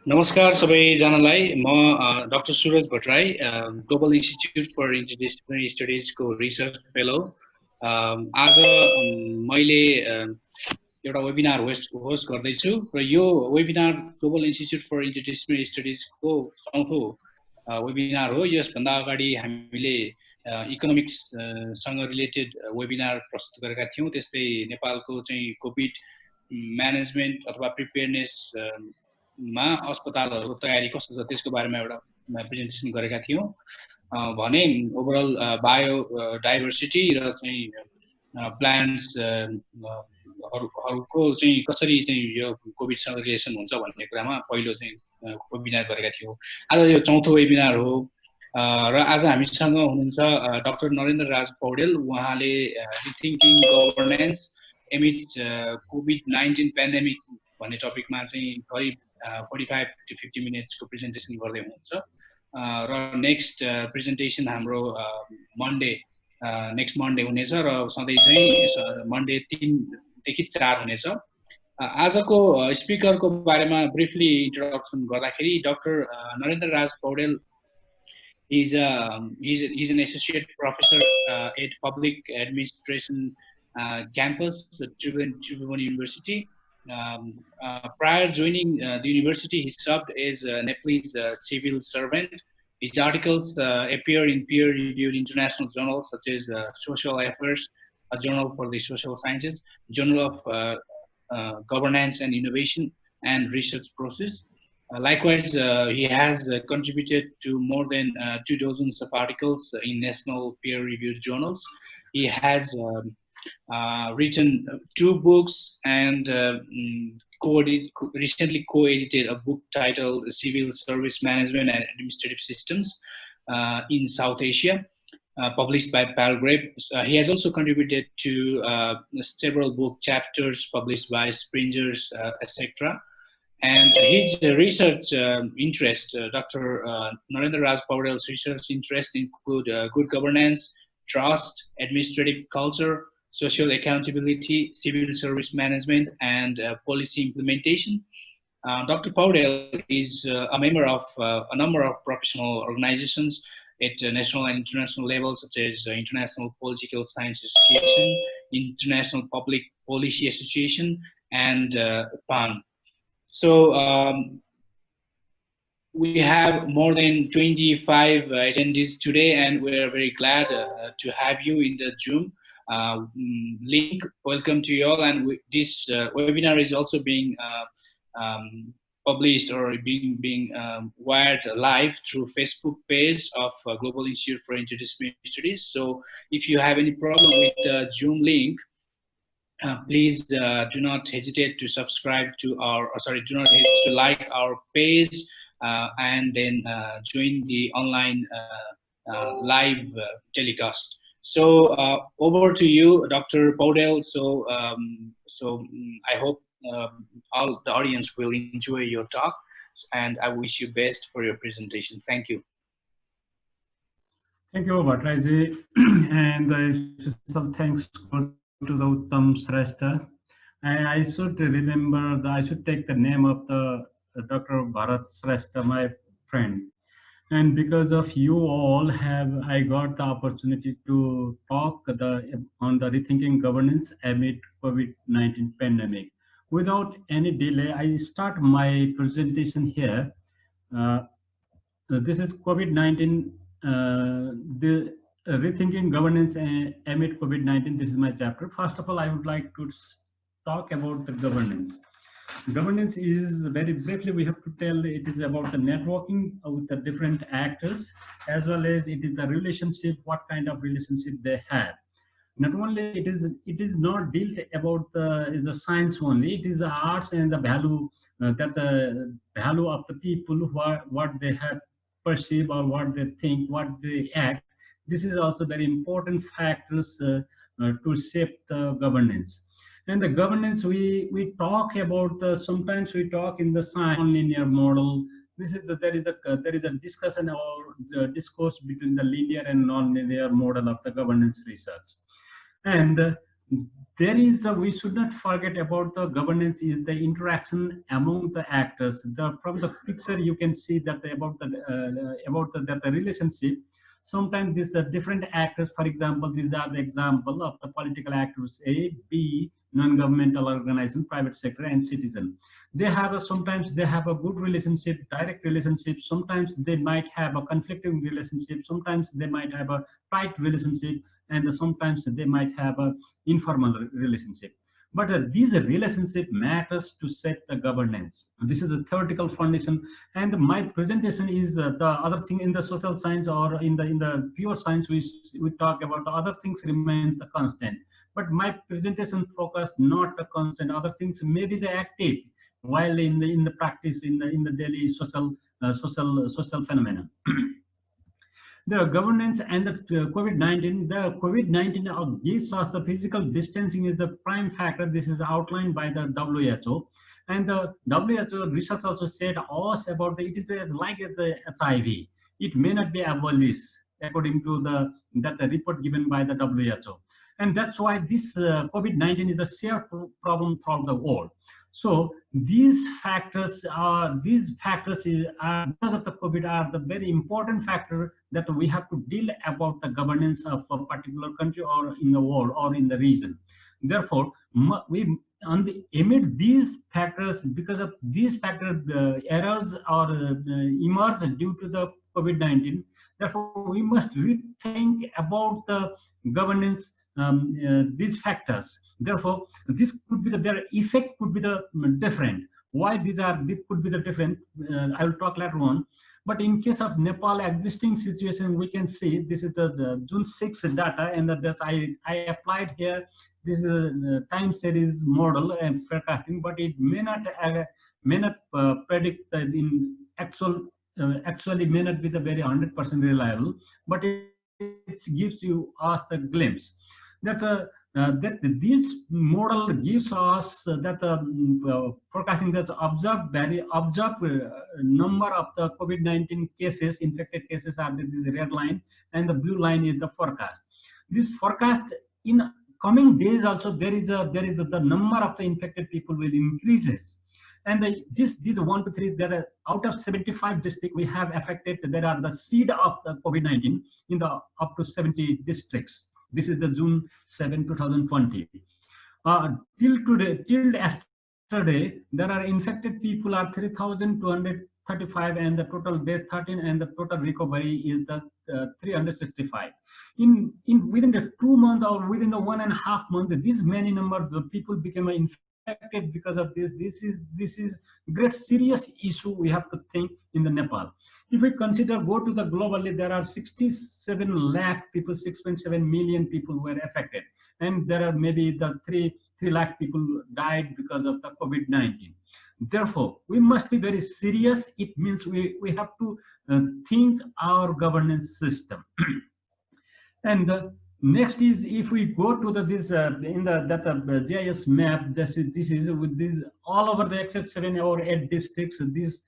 नमस्कार सबैजनालाई म doctor Suraj Bhattarai global institute for interdisciplinary स्टडिजको रिसर्च फेलो आज मैले एउटा वेबिनार होस्ट गर्दैछु र यो webinar global institute for interdisciplinary स्टडिजको चौथो वेबिनार हो। यसभन्दा अगाडि हामीले इकोनोमिक्स सँग रिलेटेड वेबिनार प्रस्तुत गरेका थियौँ। त्यस्तै नेपालको चाहिँ कोभिड म्यानेजमेन्ट अथवा प्रिपेयरनेस मा अस्पतालहरूको तयारी कस्तो छ त्यसको बारेमा एउटा प्रेजेन्टेसन गरेका थियौँ। भने ओभरअल बायो डाइभर्सिटी र चाहिँ प्लान्ट्स हरूको चाहिँ कसरी चाहिँ यो कोभिडसँग रिलेसन हुन्छ भन्ने कुरामा पहिलो चाहिँ वेबिनार गरेका थियौँ। आज यो चौथो वेबिनार हो र आज हामीसँग हुनुहुन्छ डाक्टर नरेन्द्र राज पौडेल। उहाँले rethinking governance amidst COVID-19 pandemic भन्ने टपिकमा चाहिँ करिब 45 to 50 मिनट्सको प्रेजेन्टेसन गर्दै हुनुहुन्छ र नेक्स्ट प्रेजेन्टेसन हाम्रो नेक्स्ट मन्डे हुनेछ र सधैँ चाहिँ मन्डे 3 देखि 4 हुनेछ। आजको स्पिकरको बारेमा ब्रिफली इन्ट्रोडक्सन गर्दाखेरि doctor Narendra Raj Paudel he's an associate professor at public administration campus at Tribhuvan University. Prior joining the university, he served as a Nepalese civil servant. His articles appear in peer-reviewed international journals such as Social Affairs, a journal for the social sciences, Journal of Governance and Innovation, and Research Process. Likewise, he has contributed to more than 2 dozens of articles in national peer-reviewed journals. He has written 2 books and recently co-edited a book titled Civil Service Management and Administrative Systems in South Asia, published by Palgrave. He has also contributed to several book chapters published by Springers, etc. And his research interest, Dr. Narendra Raj Paudel's research interest include good governance, trust, administrative culture, social accountability, civil service management, and policy implementation. Dr. Paudel is a member of a number of professional organizations at national and international levels, such as International Political Science Association, International Public Policy Association, and PAN. So we have more than 25 attendees today, and we're very glad to have you in the Zoom link. Welcome to you all, and this webinar is also being published or being wired live through Facebook page of Global Institute for Interdisciplinary Studies. So if you have any problem with the Zoom link, please do not hesitate to subscribe to our, do not hesitate to like our page and then join the online live telecast. So over to you, Dr. Paudel. So I hope all the audience will enjoy your talk, and I wish you best for your presentation. Thank you. Thank you, Bhattrai, and special thanks to the Uttam Shrestha. And I should remember, I should take the name of the Dr. Bharat Shrestha, my friend. And because of you all, I got the opportunity to talk on the rethinking governance amid COVID-19 pandemic. Without any delay, I start my presentation here. This is COVID-19, the rethinking governance amid COVID-19. This is my chapter. First of all, I would like to talk about the governance. Governance is, very briefly, we have to tell, it is about the networking with the different actors, as well as it is the relationship, what kind of relationship they have. Not only it is not dealt about the science only, it is the arts and the value, that the value of the people who are, what they have perceive or what they think, what they act. This is also very important factors to shape the governance. And the governance, we talk about, sometimes we talk in the science linear model. This is there is a discussion or discourse between the linear and non-linear model of the governance research. And there is we should not forget about the governance is the interaction among the actors. From the picture you can see that that the relationship. Sometimes these are different actors. For example, these are the example of the political actors: A, B, non-governmental organization, private sector, and citizen. They have sometimes they have a good relationship, direct relationship. Sometimes they might have a conflicting relationship. Sometimes they might have a tight relationship, and sometimes they might have a informal relationship. But these relationship matters to set the governance. This is the theoretical foundation, and my presentation is the other thing in the social science or in the pure science. We talk about the other things remain the constant. But my presentation focused not the constant. Other things may be the active, while in the practice in the daily social phenomena. The governance and the COVID-19, gives us the physical distancing is the prime factor. This is outlined by the WHO. And the WHO research also said us about it is like the HIV. It may not be abolished according to the report given by the WHO. And that's why this COVID-19 is a shared problem throughout the world. So these factors are because of the COVID are the very important factor that we have to deal about the governance of a particular country or in the world or in the region. Therefore, amid these factors, because of these factors, errors or emerge due to the COVID-19. Therefore, we must rethink about the governance these factors. Therefore, this could be their effect could be the different. Why this could be the different? I will talk later on. But in case of Nepal existing situation, we can see this is the June 6 data, and that I applied here. This is a time series model and forecasting, but it may not predict in actually may not be the very 100% reliable, but it gives you us the glimpse. That this model gives us that forecasting that observed number of the COVID-19 cases, infected cases are this red line, and the blue line is the forecast. This forecast in coming days also there is the number of the infected people will increases. And these 1 to 3, there are out of 75 districts we have affected. There are the seed of the COVID-19 in the up to 70 districts. This is the June 7, 2020. Till yesterday, there are infected people are 3,235, and the total death 13, and the total recovery is the 365. Within the 2 months or within the 1.5 months, these many numbers of people became infected because of this. This is great serious issue we have to think in the Nepal. If we go to the globally, there are 67 lakh people, 6.7 million people were affected, and there are maybe the 3 lakh people died because of the COVID-19. Therefore, we must be very serious. It means we have to think our governance system. And next is, if we go to the GIS map, this is with this all over the except 7 or 8 districts. These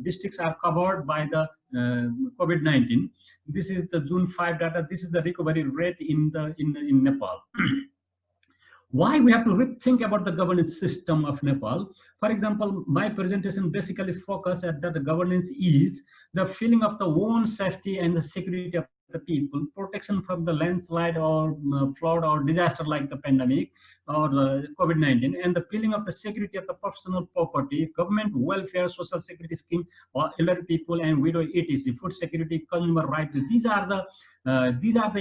districts are covered by the COVID-19. This is the June 5 data. This is the recovery rate in Nepal. Why we have to rethink about the governance system of Nepal? For example, my presentation basically focus at that the governance is the feeling of the own safety and the security of the people, protection from the landslide or flood or disaster like the pandemic or the COVID-19, and the feeling of the security of the personal property, government welfare, social security scheme, or elderly people and widow, etc., food security, consumer rights. These are the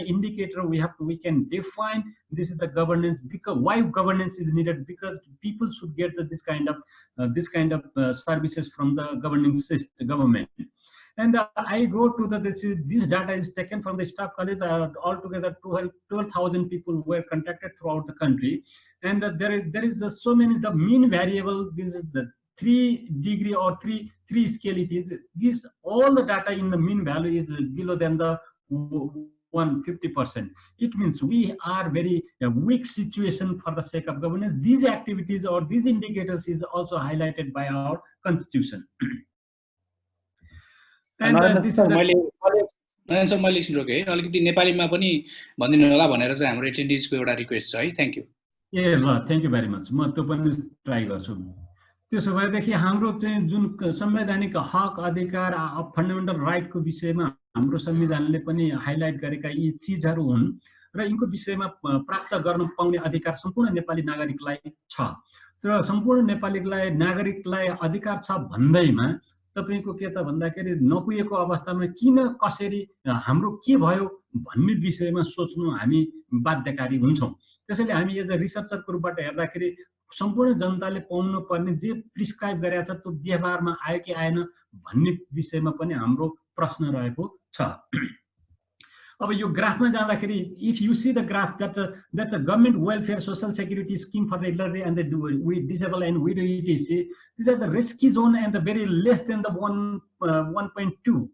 indicator we can define. This is the governance. Because why governance is needed? Because people should get this kind of services from the governing system, government. And I go to this data is taken from the staff college. Altogether 12,000 people were contacted throughout the country, and there is so many. The mean variable, this is the 3 degree or 3 scale. It is this all the data in the mean value is below than the 150%. It means we are very weak situation for the sake of governance. These activities or these indicators is also highlighted by our constitution. And this is Nayan sir मैले एकछिन रोकेँ है, अलिकति नेपालीमा पनि भनिदिनु होला भनेर चाहिँ हाम्रो एटेन्डिजको एउटा रिक्वेस्ट छ है। Thank you. ए ल, थ्याङ्क यू भेरी मच। म त्यो पनि ट्राई गर्छु। त्यसो भएदेखि हाम्रो चाहिँ जुन संवैधानिक हक अधिकार फन्डामेन्टल राइटको विषयमा हाम्रो संविधानले पनि हाइलाइट गरेका यी चिजहरू हुन् र यिनको विषयमा प्राप्त गर्न पाउने अधिकार सम्पूर्ण नेपाली नागरिकलाई छ। र सम्पूर्ण नेपालीलाई नागरिकलाई अधिकार छ भन्दैमा तपाईको के त भन्दाखेरि नपुगेको अवस्थामा किन कसरी हाम्रो के भयो भन्ने विषयमा सोच्नु हामी बाध्यकारी हुन्छौँ। त्यसैले हामी एज अ रिसर्चरको रूपबाट हेर्दाखेरि सम्पूर्ण जनताले पाउनु पर्ने जे प्रिस्क्राइब गरेको छ त्यो व्यवहारमा आयो कि आएन भन्ने विषयमा पनि हाम्रो प्रश्न रहेको छ। अब यो ग्राफमा जाँदाखेरि if you see the graph that's a government welfare social security scheme for the elderly and the disabled and widow etc. These are the risky zone and the very less than the 1.2,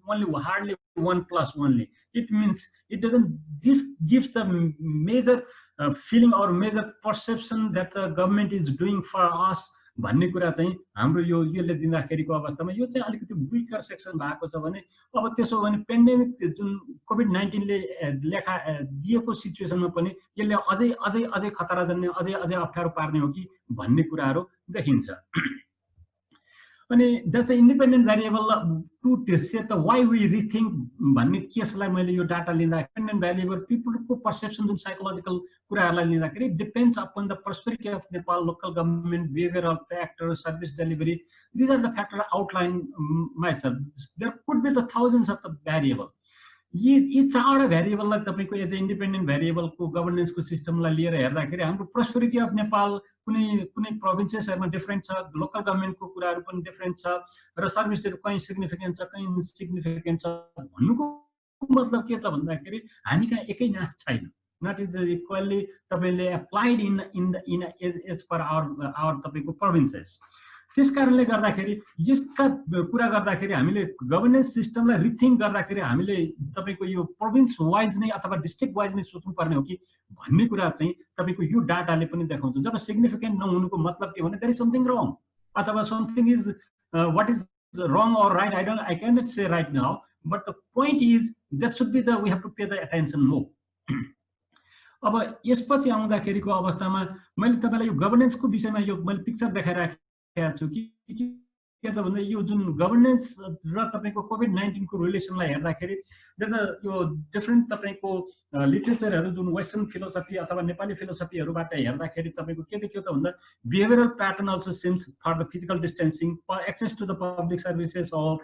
only hardly 1+ only. It means it doesn't, this gives the major feeling or major perception that the government is doing for us भन्ने कुरा चाहिँ हाम्रो यो यसले दिँदाखेरिको अवस्थामा यो चाहिँ अलिकति विकर सेक्सन भएको छ भने अब त्यसो भने पेन्डेमिक जुन कोभिड-19 ले लेखा दिएको सिचुएसनमा पनि यसले अझै अझै अझै खतरा जन्ने अझै अझै अप्ठ्यारो पार्ने हो कि भन्ने कुराहरू देखिन्छ। अनि that's an independent variable to set the why we rethink भन्ने केसलाई मैले यो डाटा लिँदा independent variable people को perception जुन psychological कुराहरूलाई लिँदाखेरि depends upon the prosperity of Nepal, local government, behavioral factors, service delivery. These are the factors outlined myself. There could be the thousands of the variable. यी चारवटा भेरिएबललाई तपाईको as independent भेरिएबलको गभर्नेन्सको सिस्टमलाई लिएर हेर्दाखेरि हाम्रो प्रोस्पेरिटी अफ नेपाल कुनै कुनै प्रोभिन्सेसहरुमा डिफरेन्ट छ, local गभर्नमेन्टको कुराहरु पनि डिफरेन्ट छ र सर्भिसहरु कहीं सिग्निफिकेन्ट छ कहीं इन्सिग्निफिकेन्ट छ भन्नुको मतलब के त भन्दाखेरि हामी कहाँ एकै नास छैन। नट इज इक्वली तपाईले applied in as per our तपाईको प्रोभिन्सेस। त्यसकारणले गर्दाखेरि यसका कुरा गर्दाखेरि हामीले गभर्नेन्स सिस्टमलाई रिथिंक गर्दाखेरि हामीले तपाईको यो प्रोभिन्स वाइज नै अथवा डिस्ट्रिक्ट वाइज नै सोच्नु पर्ने हो कि भन्ने कुरा चाहिँ तपाईको यो डाटाले पनि देखाउँछ। जब सिग्निफिकेन्ट नहुनुको मतलब के भने देयर इज समथिङ रङ अथवा something is what is wrong or right I can not say right now but the point is that should be the we have to pay the attention more. अब यसपछि आउँदाखेरिको अवस्थामा मैले तपाईलाई यो गभर्नेन्सको विषयमा यो मैले पिक्चर देखाइराखेँ छु कि के त भन्दा यो जुन गभर्नेन्स र तपाईको कोभिड-19 को रिलेसनलाई हेर्दाखेरि यो डिफरेन्ट तपाईको लिटरेचरहरु जुन वेस्टर्न फिलोसफी अथवा नेपाली फिलोसफीहरुबाट हेर्दाखेरि तपाईको के देखियो त भन्दा behavioural pattern also seems for the physical distancing, access to the public services or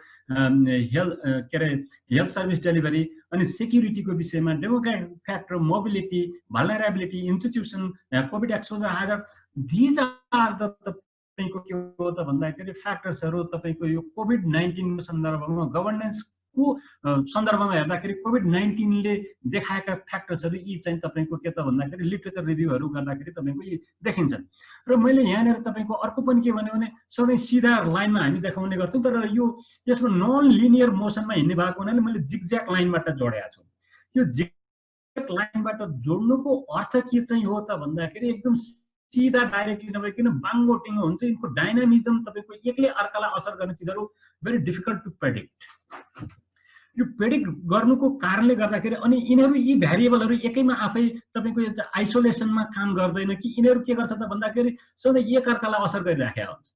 health service delivery अनि सेक्युरिटीको विषयमा demographic factor, mobility, vulnerability, institution, COVID exposure hazard, these are the तपाईको के हो त भन्दाखेरि फ्याक्टर्सहरु तपाईको यो कोभिड-19 को सन्दर्भमा गभर्नेन्स को सन्दर्भमा हेर्दाखेरि कोभिड-19 ले देखाएका फ्याक्टर्सहरु यी चाहिँ तपाईको के त भन्दाखेरि लिटरेचर रिभ्यूहरु गर्दाखेरि तपाईको यी देखिन्छन्। र मैले यहाँनेर तपाईको अर्को पनि के भन्यो भने सबै सिधा लाइनमा हामी देखाउने गर्छौं तर यो यसमा नन लिनियर मोसनमा हिँड्ने भएको हुनाले मैले जिगज्याग लाइनबाट जोडेको छु। यो जिगज्याग लाइनबाट जोड्नुको अर्थ के चाहिँ हो त भन्दाखेरि एकदम सीधा डाइरेक्टली नभइकन बाङगोटिङ हुन्छ। यिनको डाइनामिजम तपाईको एकले अर्कालाई असर गर्ने चिजहरु भेरी डिफिकल्ट टु प्रेडिक्ट। यो प्रेडिक्ट गर्नुको कारणले गर्दाखेरि अनि यिनीहरु यी भेरिएबलहरु एकैमा आफै तपाईको आइसोलेसनमा काम गर्दैन कि यिनीहरु के गर्छ त भन्दाखेरि सधैँ एक अर्कालाई असर गरिराखेको हुन्छ।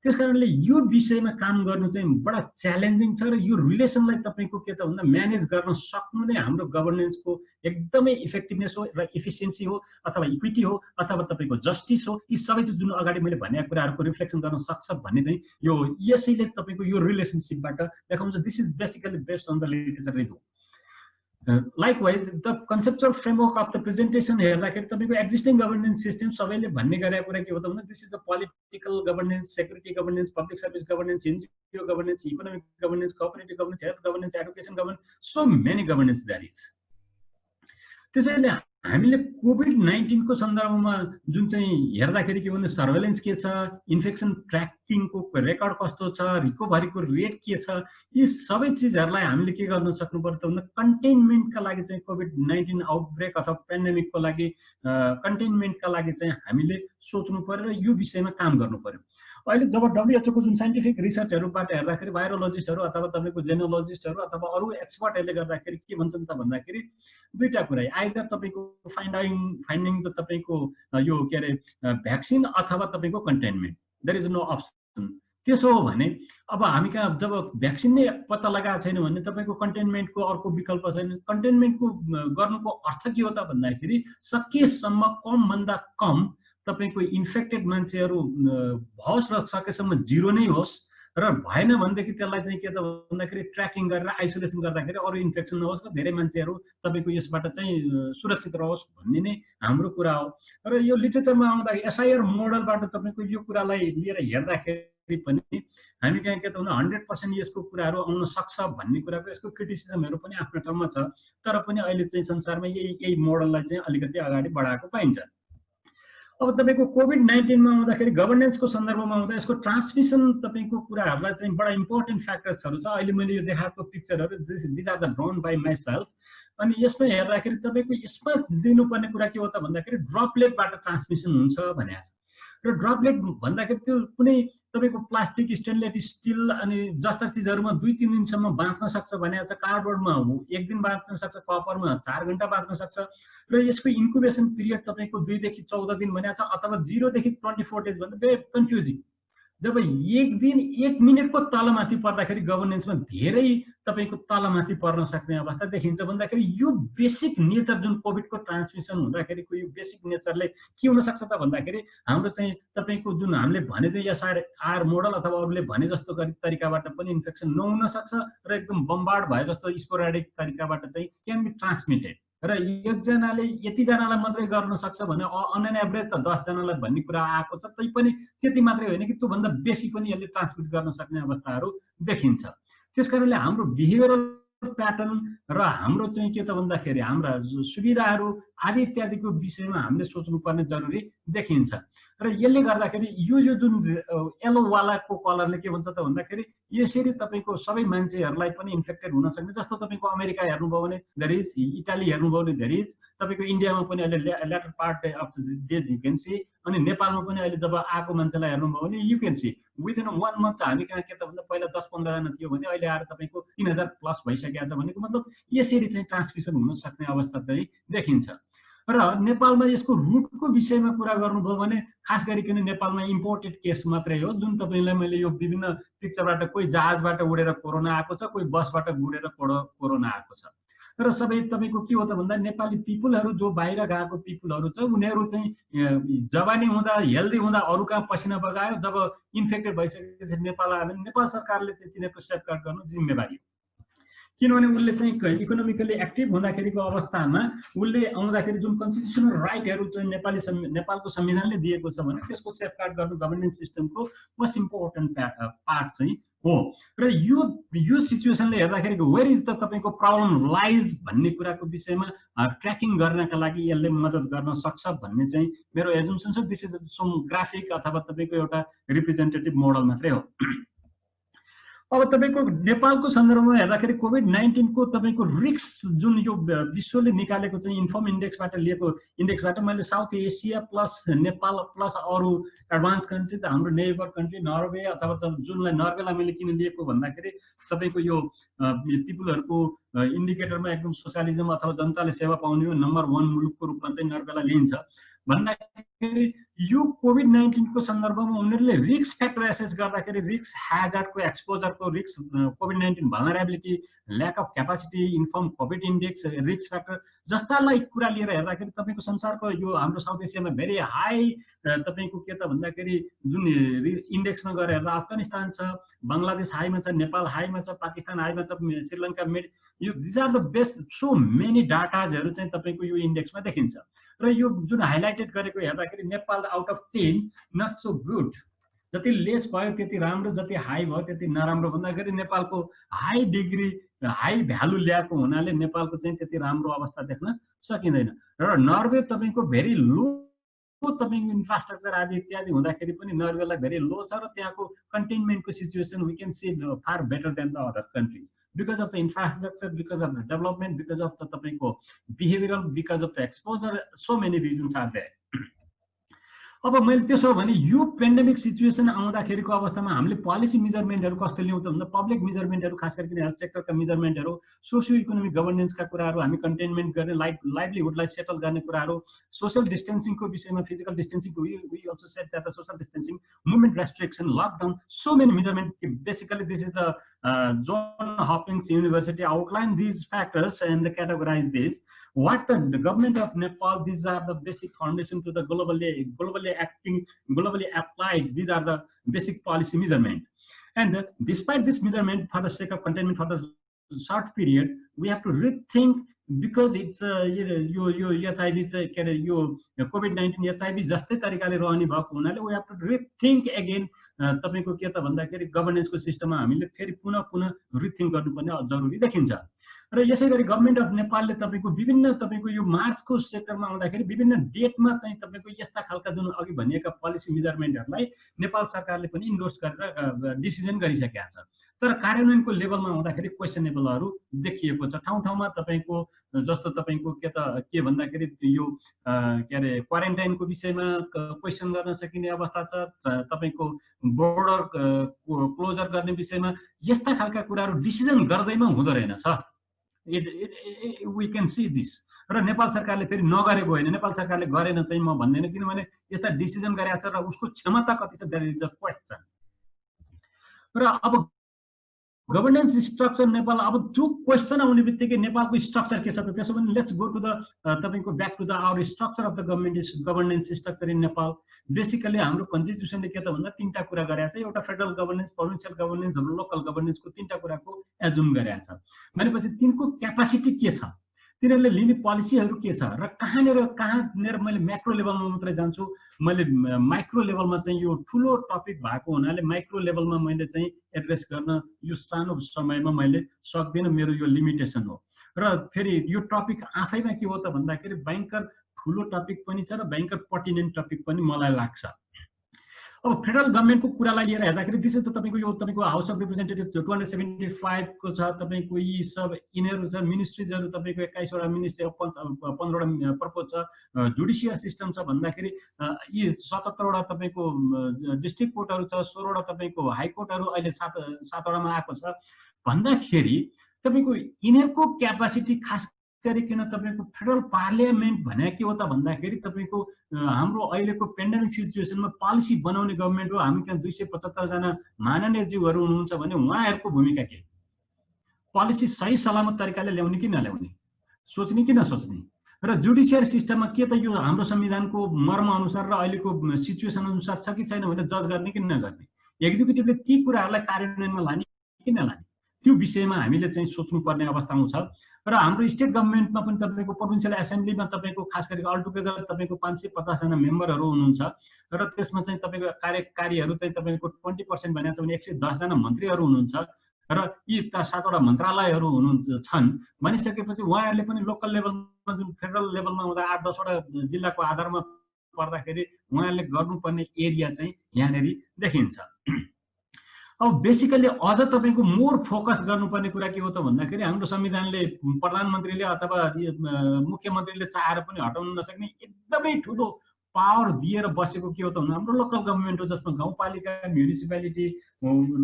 त्यसकारणले यो विषयमा काम गर्नु चाहिँ बडा च्यालेन्जिङ छ र यो रिलेसनलाई तपाईको के त भन्दा म्यानेज गर्न सक्नु नै हाम्रो गभर्नेन्सको एकदमै इफेक्टिभनेस हो र इफिसिएन्सी हो अथवा इक्विटी हो अथवा तपाईको जस्टिस हो। यी सबै जुन अगाडि मैले भनेका कुराहरुको रिफ्लेक्सन गर्न सक्छ भन्ने चाहिँ यो यसैले तपाईको यो रिलेसनशिपबाट देखाउँछ। This is basically based on the literature review. Likewise, the conceptual framework of the presentation हेर्दाखेरि तपाईको एक्जिस्टिङ गभर्नेन्स सिस्टम सबैले भन्ने गरेको कुरा के हो त भन्दा this is a political governance, security governance, public service governance, NGO governance, economic governance, cooperative governance, health governance, education governance, so many governance there is. त्यसैले हामीले कोभिड-19 को सन्दर्भमा जुन चाहिँ हेर्दाखेरि के भन्दा सर्वेलेन्स के छ, इन्फेक्सन ट्र्याकिङको रेकर्ड कस्तो छ, रिकभरीको रेट के छ, यी सबै चीजहरुलाई हामीले के गर्न सक्नु पर्छ भन्दा कन्टेनमेन्टका लागि चाहिँ कोभिड-19 आउटब्रेक अथवा पेन्डेमिकको लागि कन्टेनमेन्टका लागि चाहिँ हामीले सोच्नु पर्यो र यो विषयमा काम गर्नु पर्यो। अहिले जब WHO को जुन साइन्टिफिक रिसर्चहरुबाट हेर्दाखेरि भाइरोलोजिस्टहरु अथवा तपाईको जेनोलोजिस्टहरु अथवा अरु एक्सपर्टहरुले गर्दाखेरि के भन्छन् त भन्दाखेरि दुईटा कुरा, आइदर तपाईको फाइन्डिङ द तपाईको यो के अरे भ्याक्सिन अथवा तपाईको containment, there is no option. त्यसो हो भने अब हामी कहाँ जब भ्याक्सिन नै पत्ता लगाएको छैन भने तपाईको कन्टेनमेन्टको अर्को विकल्प छैन। कन्टेनमेन्टको गर्नुको अर्थ के हो त भन्दाखेरि सकेसम्म कम भन्दा कम तपाईको इन्फेक्टेड मान्छेहरु होस् र सकेसम्म जिरो नै होस्, र भएन भनेदेखि त्यसलाई चाहिँ के त भन्दाखेरि ट्र्याकिङ गरेर आइसोलेसन गर्दाखेरि अरु इन्फेक्सन नहोस् र धेरै मान्छेहरु तपाईको यसबाट चाहिँ सुरक्षित रहोस् भन्ने नै हाम्रो कुरा हो। र यो लिटरेचरमा आउँदा एसआईआर मोडलबाट तपाईको यो कुरालाई लिएर हेर्दाखेरि पनि हामी कहाँ के त भन्दा 100% यसको कुराहरु आउन सक्छ भन्ने कुराको यसको क्रिटिसिजमहरु पनि आफ्नो ठाउँमा छ। तर पनि अहिले चाहिँ संसारमा यही मोडललाई चाहिँ अलिकति अगाडि बढाएको पाइन्छ। अब तपाईको कोभिड-19 मा आउँदाखेरि गभर्नेन्सको सन्दर्भमा आउँदा यसको ट्रान्समिसन तपाईको कुराहरुलाई चाहिँ बडा इम्पोर्टेन्ट फ्याक्टर्सहरु छ। अहिले मैले यो देखाएको पिक्चरहरु this are the drone by myself. अनि यसमा हेर्दाखेरि तपाईको यसमा दिनुपर्ने कुरा के हो त भन्दाखेरि ड्रपलेटबाट ट्रान्समिसन हुन्छ भनेको छ। र ड्रपलेट भन्दाखेरि त्यो कुनै तपाईको प्लास्टिक, स्टेनलेस स्टिल अनि जस्ता चिजहरुमा 2-3 दिनसम्म बाँच्न सक्छ भनेको छ। कार्डबोर्डमा 1 दिन बाँच्न सक्छ, कपरमा 4 घण्टा बाँच्न सक्छ। र यसको इन्क्युबेसन पिरियड तपाईको 2 देखि 14 दिन भनेको छ, अथवा 0 देखि 24 डेज भन्दा भेरी कन्फ्युजिङ। जब 1 दिन 1 मिनेटको तलमाथि पर्दाखेरि गभर्नेन्समा धेरै तपाईको तलमाथि पर्न सक्ने अवस्था देखिन्छ। भन्दाखेरि यो बेसिक नेचर जुन कोभिडको ट्रान्समिसन हुँदाखेरिको यो बेसिक नेचरले के हुन सक्छ त भन्दाखेरि हाम्रो चाहिँ तपाईको जुन हामीले भने चाहिँ एसआर मोडल अथवा अरूले भने जस्तो तरिकाबाट पनि इन्फेक्सन नहुन सक्छ र एकदम बम्बार्ड भए जस्तो स्पोराडिक तरिकाबाट चाहिँ क्यान बी ट्रान्समिटेड। र एकजनाले यतिजनालाई मात्रै गर्न सक्छ भने अन एन एभरेज त 10 जनालाई भन्ने कुरा आएको छ। तैपनि त्यति मात्रै होइन कि त्योभन्दा बेसी पनि यसले ट्रान्समिट गर्न सक्ने अवस्थाहरू देखिन्छ। त्यसकारणले हाम्रो बिहेभियरल प्याटर्न र हाम्रो चाहिँ के त भन्दाखेरि हाम्रा सुविधाहरू आदि इत्यादिको विषयमा हामीले सोच्नुपर्ने जरुरी देखिन्छ। र यसले गर्दाखेरि यो जुन येलो वालाको कलरले के भन्छ त भन्दाखेरि यसरी तपाईको सबै मान्छेहरूलाई पनि इन्फेक्टेड हुन सक्ने। जस्तो तपाईको अमेरिका हेर्नुभयो भने देयर इज, इटाली हेर्नुभयो भने देयर इज, तपाईको इन्डियामा पनि अहिले later part of the days you can see, अनि नेपालमा पनि अहिले जब आएको मान्छेलाई हेर्नुभयो भने you can see within 1 month हामी कहाँ के त भन्दा पहिला 10-15 जना थियो भने अहिले आएर तपाईको 3000 प्लस भइसकेको छ भनेको मतलब यसरी चाहिँ ट्रान्समिसन हुन सक्ने अवस्था चाहिँ देखिन्छ। र नेपालमा यसको रुटको विषयमा कुरा गर्नुभयो भने खास गरिकन नेपालमा इम्पोर्टेड केस मात्रै हो। जुन तपाईलाई मैले यो विभिन्न पिक्चरबाट कोही जहाजबाट उडेर कोरोना आएको छ, कोही बसबाट उडेर कोरोना आएको छ। र सबै तपाईको के हो त भन्दा नेपाली पिपुलहरु जो बाहिर गएको पिपुलहरु छ उनीहरु चाहिँ जवानी हुँदा हेल्दी हुँदा अरु कहाँ पसिना बगायो, जब इन्फेक्टेड भइसकेपछि नेपाल आयो भने नेपाल सरकारले चाहिँ तिनीहरुको सेफगार्ड गर्नु जिम्मेवारी हो। किनभने उनले चाहिँ इकोनोमिकली एक्टिभ हुँदाखेरिको अवस्थामा उनले आउँदाखेरि जुन कन्स्टिट्युसनल राइटहरु चाहिँ नेपालको संविधानले दिएको छ भने त्यसको सेफगार्ड गर्नु गभर्नेन्स सिस्टमको मोस्ट इम्पोर्टेन्ट पार्ट चाहिँ हो। र यो सिचुएसनले हेर्दाखेरि वेयर इज द तपाईको प्रब्लम लाइज भन्ने कुराको विषयमा ट्र्याकिङ गर्नका लागि यसले मद्दत गर्न सक्छ भन्ने चाहिँ मेरो एजुम्सन छ। दिस इज सम ग्राफिक अथवा तपाईको एउटा रिप्रेजेन्टेटिभ मोडल मात्रै हो। अब तपाईको नेपालको सन्दर्भमा हेर्दाखेरि कोभिड-19 को तपाईको रिस्क जुन यो विश्वले निकालेको चाहिँ इन्फर्म इन्डेक्सबाट लिएको इन्डेक्सबाट मैले south Asia plus Nepal plus अरु एडभान्स कन्ट्रीज हाम्रो नेबर कन्ट्री नर्वे अथवा जुनलाई नर्वेलाई मैले किन लिएको भन्दाखेरि तपाईको यो पिपुलहरुको इन्डिकेटरमा एकदम सोशलिजम अथवा जनताले सेवा पाउने नम्बर 1 मुलुकको रूपमा चाहिँ नर्वेलाई लिन्छ भन्दाखेरि यो कोभिड-19 को सन्दर्भमा उनीहरुले रिस्क फ्याक्टर एसेस गर्दाखेरि रिस्क ह्याजर्डको एक्सपोजरको रिस्क कोभिड-19 vulnerability lack of capacity inform COVID index risk factor जस्तालाई कुरा लिएर हेर्दाखेरि तपाईको संसारको यो हाम्रो साउथ एसियामा भेरी हाई तपाईको के त भन्दाखेरि जुन इन्डेक्समा गएर हेर्दा अफगानिस्तान छ, बंगलादेश हाईमा छ, नेपाल हाईमा छ, पाकिस्तान हाईमा छ, श्रीलंका मिड, यो this are the best so many डाटाजहरु चाहिँ तपाईको यो इन्डेक्समा देखिन्छ। र यो जुन हाइलाइटेड गरेको हेर्दाखेरि Nepal out of 10 not so good, जति लेस भयो त्यति राम्रो, जति हाई भयो त्यति नराम्रो भन्दाखेरि नेपालको हाई डिग्री हाई भ्यालु ल्याएको हुनाले नेपालको चाहिँ त्यति राम्रो अवस्था देख्न सकिँदैन। र नर्वे तपाईको भेरी लो तपाईको इन्फ्रास्ट्रक्चर आदि इत्यादि हुँदाखेरि पनि नर्वेलाई भेरी लो छ र त्यहाँको कन्टेनमेन्टको situation we can see far better than the other countries because of the infrastructure, because of the development, because of the behavioral, because of the exposure, so many reasons are there. अब मैले त्यसो भने यो pandemic situation आउँदाखेरिको अवस्थामा हामीले policy मेजरमेन्टहरू कस्तो ल्याउँ त भन्दा पब्लिक मेजरमेन्टहरू खास गरिकन हेल्थ सेक्टरका मेजरमेन्टहरू, सोसियो इकोनोमिक गभर्नेन्सका कुराहरू, हामी कन्टेनमेन्ट गर्ने लाइभलीहुडलाई सेटल गर्ने कुराहरू, सोशल डिस्टेन्सिङको विषयमा, फिजिकल डिस्टेन्सिङको we also said that the social distancing, movement restriction, lockdown, so many measurement. Basically this is the John Hopkins University outlined these factors and they categorize this. What the government of Nepal, these are the basic foundation to the globally applied. These are the basic policy measurement. And despite this measurement, for the sake of containment for the short period, we have to rethink, because it's COVID-19 HIV जस्तै तरिकाले रहने भएको हुनाले we have to rethink again. तपाईको के त भन्दाखेरि गभर्नेन्सको सिस्टममा हामीले फेरि पुनः रिथिङ्क गर्नुपर्ने जरुरी देखिन्छ. र यसै गरी गभर्नमेन्ट अफ नेपालले तपाईको विभिन्न तपाईको यो मार्चको सेक्टरमा आउँदाखेरि विभिन्न डेटमा चाहिँ तपाईको यस्ता खालका जुन अघि भनिएका पोलिसी मेजरमेन्टहरूलाई नेपाल सरकारले पनि इन्डोर्स गरेर डिसिजन गरिसकेका छ. तर कार्यान्वयनको लेभलमा आउँदाखेरि क्वेसनेबलहरू देखिएको छ. ठाउँ ठाउँमा तपाईको जस्तो तपाईको के भन्दाखेरि यो के अरे क्वारेन्टाइनको विषयमा क्वेसन गर्न सकिने अवस्था छ. तपाईको बोर्डर क्लोजर गर्ने विषयमा यस्ता खालका कुराहरू डिसिजन गर्दैमा हुँदो रहेन छ. we can see this. र नेपाल सरकारले फेरि नगरेको होइन, नेपाल सरकारले गरेन चाहिँ म भन्दैन, किनभने यस्ता डिसिजन गरेको छ र उसको क्षमता कति छ, देयर इज अ क्वेसन. र अब गभर्नेन्स स्ट्रक्चर नेपाल, अब त्यो क्वेसन आउने बित्तिकै नेपालको स्ट्रक्चर के छ त, त्यसो भने लेट्स गो टु द तपाईको back to the our structure of the governance structure in Nepal. Basically हाम्रो कन्स्टिट्युसनले के त भन्दा तीनटा कुरा गरेको छ. एउटा फेडरल गभर्नेन्स, प्रोभिन्सियल गभर्नेन्स र लोकल गभर्नेन्सको तीनटा कुराको एजुम गरेको छ. भनेपछि तिनको क्यापासिटी के छ, तिनीहरूले लिने पोलिसीहरू के छ, र कहाँनिर मैले म्याक्रो लेभलमा मात्रै जान्छु. मैले माइक्रो लेभलमा चाहिँ यो ठुलो टपिक भएको हुनाले माइक्रो लेभलमा मैले चाहिँ एड्रेस गर्न यो सानो समयमा मैले सक्दिनँ, मेरो यो लिमिटेसन हो. र फेरि यो टपिक आफैमा के हो त भन्दाखेरि भयङ्कर ठुलो टपिक पनि छ र भयङ्कर पर्टिनेन्ट टपिक पनि मलाई लाग्छ. अब फेडरल गभर्नमेन्टको कुरालाई लिएर हेर्दाखेरि विशेष त तपाईँको हाउस अफ रिप्रेजेन्टेटिभ 275 को छ. तपाईँको यी सब यिनीहरू छ मिनिस्ट्रिजहरू, तपाईँको 21वटा मिनिस्ट्री, 15वटा प्रपोज छ. जुडिसियल सिस्टम छ भन्दाखेरि यी 77वटा तपाईँको डिस्ट्रिक्ट कोर्टहरू छ, 16वटा तपाईँको हाइकोर्टहरू अहिले 7वटामा आएको छ. भन्दाखेरि तपाईँको यिनीहरूको क्यापासिटी खास गरिकन तपाईँको फेडरल पार्लियामेन्ट भने के हो त भन्दाखेरि तपाईँको हाम्रो अहिलेको पेन्डेमिक सिचुएसनमा पोलिसी बनाउने गभर्नमेन्ट हो. हामी त्यहाँ 275 जना माननीय ज्यूहरू हुनुहुन्छ भने उहाँहरूको भूमिका के, पोलिसी सही सलामत तरिकाले ल्याउने कि नल्याउने, सोच्ने कि नसोच्ने. र जुडिसियल सिस्टममा के त यो हाम्रो संविधानको मर्म अनुसार र अहिलेको सिचुएसन अनुसार छ कि छैन भनेर जज गर्ने कि नगर्ने, एक्जिक्युटिभले ती कुराहरूलाई कार्यान्वयनमा लाने कि नलाने, त्यो विषयमा हामीले चाहिँ सोच्नुपर्ने अवस्था आउँछ. र हाम्रो स्टेट गभर्नमेन्टमा पनि तपाईँको प्रोभिन्सियल एसेम्ब्लीमा तपाईँको खास गरी अल टुगेदर तपाईँको 550 जना मेम्बरहरू हुनुहुन्छ. र त्यसमा चाहिँ तपाईँको कार्यकारीहरू चाहिँ तपाईँको 20% भनेको छ भने 110 जना मन्त्रीहरू हुनुहुन्छ. र यी 7वटा मन्त्रालयहरू छन्. भनिसकेपछि उहाँहरूले पनि लोकल लेभलमा जुन फेडरल लेभलमा हुँदा 8-10वटा जिल्लाको आधारमा पर्दाखेरि उहाँहरूले गर्नुपर्ने एरिया चाहिँ यहाँनिर देखिन्छ. अब बेसिकली अझ तपाईँको मोर फोकस गर्नुपर्ने कुरा के हो त भन्दाखेरि हाम्रो संविधानले प्रधानमन्त्रीले अथवा मुख्यमन्त्रीले चाहेर पनि हटाउन नसक्ने एकदमै ठुलो पावर दिएर बसेको के हो त भन्दा हाम्रो लोकल गभर्नमेन्ट हो, जसमा गाउँपालिका, म्युनिसिपालिटी,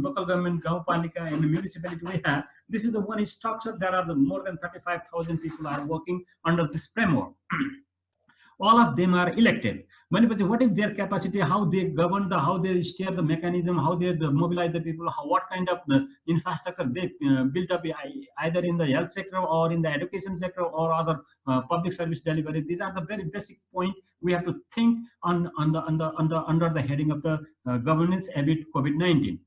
लोकल गभर्नमेन्ट, गाउँपालिका and municipality we have. This is the one structure. There are more than 35,000 people are working under this framework. All of them are elected. भनेपछि what is their capacity, how they govern, how they steer the mechanism, how they mobilize the people, what kind of the infrastructure they build up either in the health sector or in the education sector or other public service delivery. These are the very basic point we have to think under the heading of the governance amid COVID-19.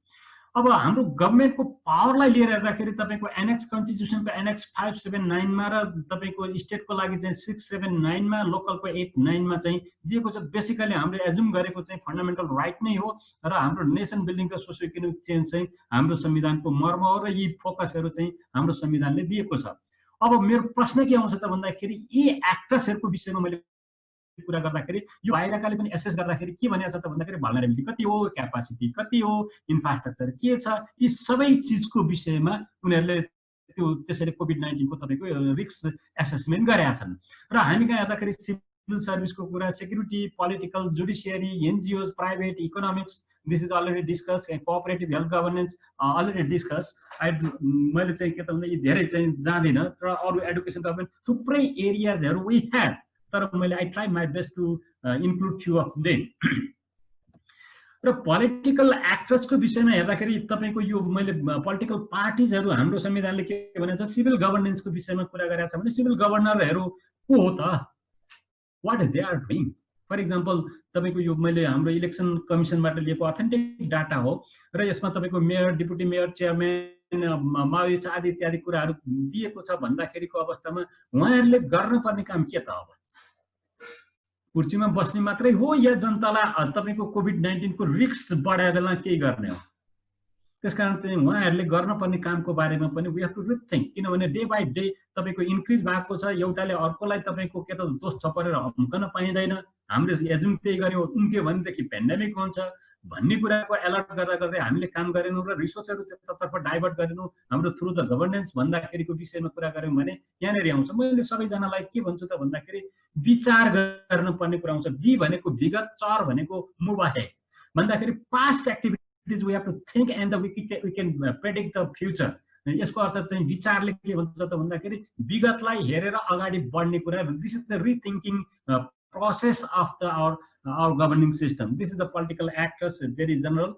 अब हाम्रो गभर्नमेन्टको पावरलाई लिएर हेर्दाखेरि तपाईको annex कन्स्टिट्युसनको annex 579 मा र तपाईको स्टेटको लागि चाहिँ 679 मा, लोकलको 89 मा चाहिँ दिएको छ. बेसिकली हामीले एजुम गरेको चाहिँ फन्डामेन्टल राइट नै हो र हाम्रो नेसन बिल्डिङ र सोसियो इकोनोमिक चेन्ज चाहिँ हाम्रो संविधानको मर्म हो र यी फोकसहरू चाहिँ हाम्रो संविधानले दिएको छ. अब मेरो प्रश्न के आउँछ त भन्दाखेरि यी एक्टर्सहरूको विषयमा मैले कुरा गर्दाखेरि यो बाहिरकाले पनि एसेस गर्दाखेरि के भनेको छ त भन्दाखेरि भल्नरेबिलिटी कति हो, क्यापासिटी कति हो, इन्फ्रास्ट्रक्चर के छ, यी सबै चिजको विषयमा उनीहरूले त्यो त्यसरी COVID-19 को तपाईको रिस्क एसेसमेन्ट गरेका छन्. र हामी कहाँ हेर्दाखेरि सिभिल सर्भिसको कुरा, security, political, judiciary, NGOs, private, economics, this is already discuss, cooperative health governance already discuss. मैले चाहिँ के त भन्दा यी धेरै चाहिँ जाँदिनँ, तर अरू एडुकेसन गभर्मेन्ट थुप्रै एरियाजहरू वी ह्याभ, तर मैले I try my best to include few of them. र पोलिटिकल एक्टर्सको विषयमा हेर्दाखेरि तपाईँको यो मैले पोलिटिकल पार्टिजहरू हाम्रो संविधानले के भनेको छ, सिभिल गभर्नेन्सको विषयमा कुरा गरेको छ भने सिभिल गभर्नरहरू को हो त, what they are doing. For example तपाईँको यो मैले हाम्रो इलेक्सन कमिसनबाट लिएको अथेन्टिक डाटा हो र यसमा तपाईँको मेयर, डिप्युटी मेयर, चेयरम्यान, माओवादी आदि इत्यादि कुराहरू दिएको छ भन्दाखेरिको अवस्थामा उहाँहरूले गर्नुपर्ने काम के त, अब कुर्सीमा बस्ने मात्रै हो या जनतालाई तपाईँको कोभिड-19 को रिस्क बढाएर बेला केही गर्ने हो। त्यसकारण चाहिँ उहाँहरूले गर्नुपर्ने कामको बारेमा पनि वी हेभ टु रिथिङ्क, किनभने डे बाई डे तपाईँको इन्क्रिज भएको छ, एउटाले अर्कोलाई तपाईँको के त दोष थपेर हुन पाइँदैन। हामीले एजुम त्यही गऱ्यौँ, उन्क्यो भनेदेखि पेन्डेमिक हुन्छ भन्ने कुराको एलर्ट गर्दा गर्दै हामीले काम गरेनौँ र रिसोर्सहरू त्यतातर्फ डाइभर्ट गरेनौँ। हाम्रो थ्रु द गभर्नेन्स भन्दाखेरिको विषयमा कुरा गऱ्यौँ भने यहाँनिर आउँछ। मैले सबैजनालाई के भन्छु त भन्दाखेरि विचार गर्नुपर्ने कुरा आउँछ। बी भनेको विगत, चर भनेको मुभ अहेड भन्दाखेरि past activities we have to think and we can predict the future. यसको अर्थ चाहिँ विचारले के भन्छ त भन्दाखेरि विगतलाई हेरेर अगाडि बढ्ने कुरा। This is the rethinking process of our governing system. This is the political actors, very general.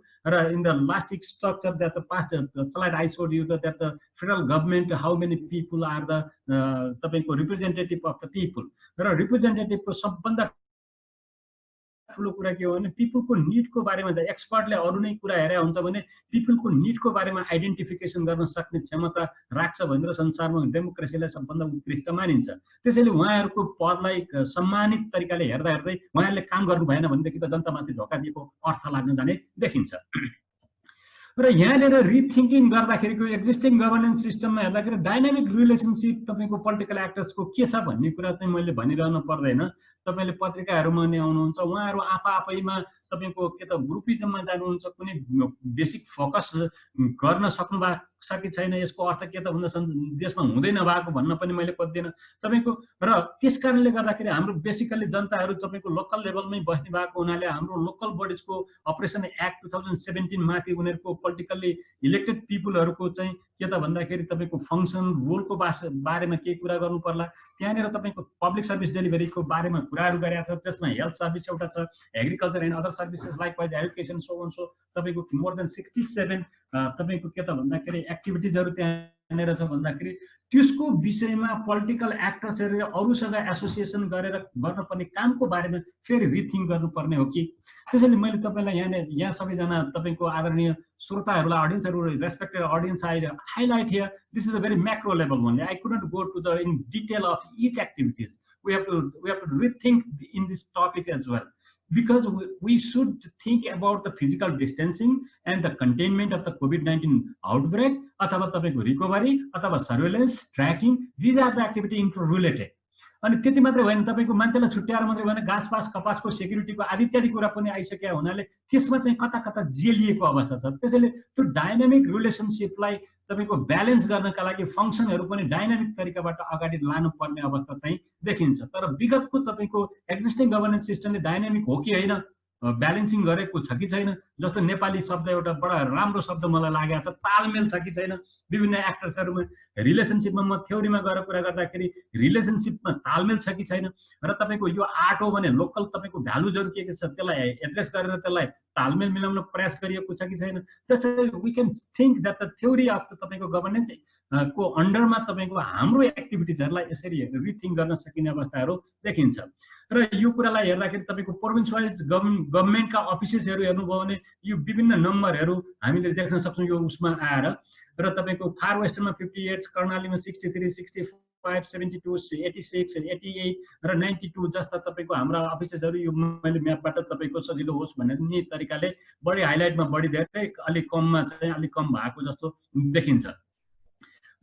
In the last structure that the past slide I showed you that the federal government, how many people are the representative of the people. Representative को सबभन्दा ठुलो कुरा के हो भने पिपलको नीडको बारेमा चाहिँ एक्सपर्टले अरु नै कुरा हेरे हुन्छ भने पिपलको नीडको बारेमा आइडेन्टिफिकेसन गर्न सक्ने क्षमता राख्छ भनेर संसारमा डेमोक्रेसीलाई सबभन्दा उत्कृष्ट मानिन्छ। त्यसैले उहाँहरूको पदलाई सम्मानित तरिकाले हेर्दा हेर्दै उहाँहरूले काम गर्नु भएन भनेदेखि त जनतामाथि धोका दिएको अर्थ लाग्न जाने देखिन्छ। र यहाँनिर रिथिङ्किङ गर्दाखेरिको एक्जिस्टिङ गभर्नेन्स सिस्टममा हेर्दाखेरि डाइनामिक रिलेसनसिप तपाईको पोलिटिकल एक्टर्सको के छ भन्ने कुरा चाहिँ मैले भनिरहनु पर्दैन। तपाईले पत्रिकाहरुमा नि आउनुहुन्छ, उहाँहरु आफैमा तपाईको के त ग्रुपिजममा जानुहुन्छ, कुनै बेसिक फोकस गर्न सक्नु भएको कि छैन, यसको अर्थ के त भन्दा देशमा हुँदै नभएको भन्न पनि मैले खोज्दिन तपाईको। र त्यसकारणले गर्दाखेरि हाम्रो बेसिकली जनताहरु तपाईको लोकल लेभलमै बस्ने भएको हुनाले हाम्रो लोकल बडिजको अपरेसन एक्ट 2017 माथि उनीहरुको पोलिटिकली इलेक्टेड पिपलहरुको चाहिँ के त भन्दाखेरि तपाईको फंक्सन रोलको बारेमा के कुरा गर्नु पर्ला। त्यहाँनिर तपाईको पब्लिक सर्भिस डेलिभरीको बारेमा कुराहरु गरेको छ, त्यसमा हेल्थ सर्भिस एउटा छ, agriculture and other services likewise education so on so तपाईको मोर देन 67 तपाईको के त भन्दाखेरि एक्टिभिटिजहरु त्यहाँनिर छ भन्दाखेरि त्यसको विषयमा पोलिटिकल एक्टर्सहरुले अरूसँग एसोसिएसन गरेर गर्नुपर्ने कामको बारेमा फेरि रिथिङ्क गर्नुपर्ने हो कि। त्यसैले मैले तपाईलाई यहाँ सबैजना तपाईको आदरणीय श्रोताहरुलाई अडियन्सहरु respected audience I highlight here this is a very macro level only. I couldn't go to the in detail of each activities. We have to rethink in this topic as well, because we should think about the physical distancing and the containment of the COVID-19 outbreak, अथवा तपाईको recovery अथवा surveillance tracking, these are the activity interrelated. अनि त्यति मात्रै होइन, तपाईको मान्छेलाई छुट्याएर मात्रै भएन, घाँसपास कपासको सेक्युरिटीको आदि इत्यादि कुरा पनि आइसकेका हुनाले त्यसमा चाहिँ कता कता जेलिएको अवस्था छ। त्यसैले त्यो डाइनामिक रिलेसनशिपलाई तपाईको ब्यालेन्स गर्नका लागि फंक्सनहरु पनि डाइनामिक तरिकाबाट अगाडि लानुपर्ने अवस्था चाहिँ देखिन्छ। तर विगतको तपाईको एक्जिस्टिङ गभर्नेन्स सिस्टमले डाइनामिक हो कि हैन, ब्यालेन्सिङ गरेको छ कि छैन, जस्तो नेपाली शब्द एउटा बडा राम्रो शब्द मलाई लागेको छ, तालमेल छ कि छैन विभिन्न एक्टर्सहरुमा रिलेसनशिपमा। म थ्योरीमा गएर कुरा गर्दाखेरि रिलेसनशिपमा तालमेल छ कि छैन, र तपाईको यो आर्ट हो भने लोकल तपाईको भ्यालुजहरु के छ त्यसलाई एड्रेस गरेर त्यसलाई तालमेल मिलाउन प्रयास गरिएको छ कि छैन। त्यसैले we can think that the theory of तपाईको गभर्नेन्स को अन्डरमा तपाईको हाम्रो एक्टिभिटिजहरुलाई यसरी रिथिङ्क गर्न सकिने अवस्थाहरु देखिन्छ। र यो कुरालाई हेर्दाखेरि तपाईको प्रोभिन्स वाइज गभर्नमेन्टका अफिसेसहरु हेर्नुभयो भने यो विभिन्न नम्बरहरु हामीले देख्न सक्छौं यो उसमा आएर। र तपाईको फार वेस्टर्नमा 58, कर्णालीमा 63, 65, 72, 86, 88 र 92 जस्ता तपाईको हाम्रा अफिसेसहरु यो मैले म्यापबाट तपाईको सजिलो होस् भन्ने तरिकाले बढी हाइलाइटमा बढी धेरै अलि कममा चाहिँ अलि कम भएको जस्तो देखिन्छ।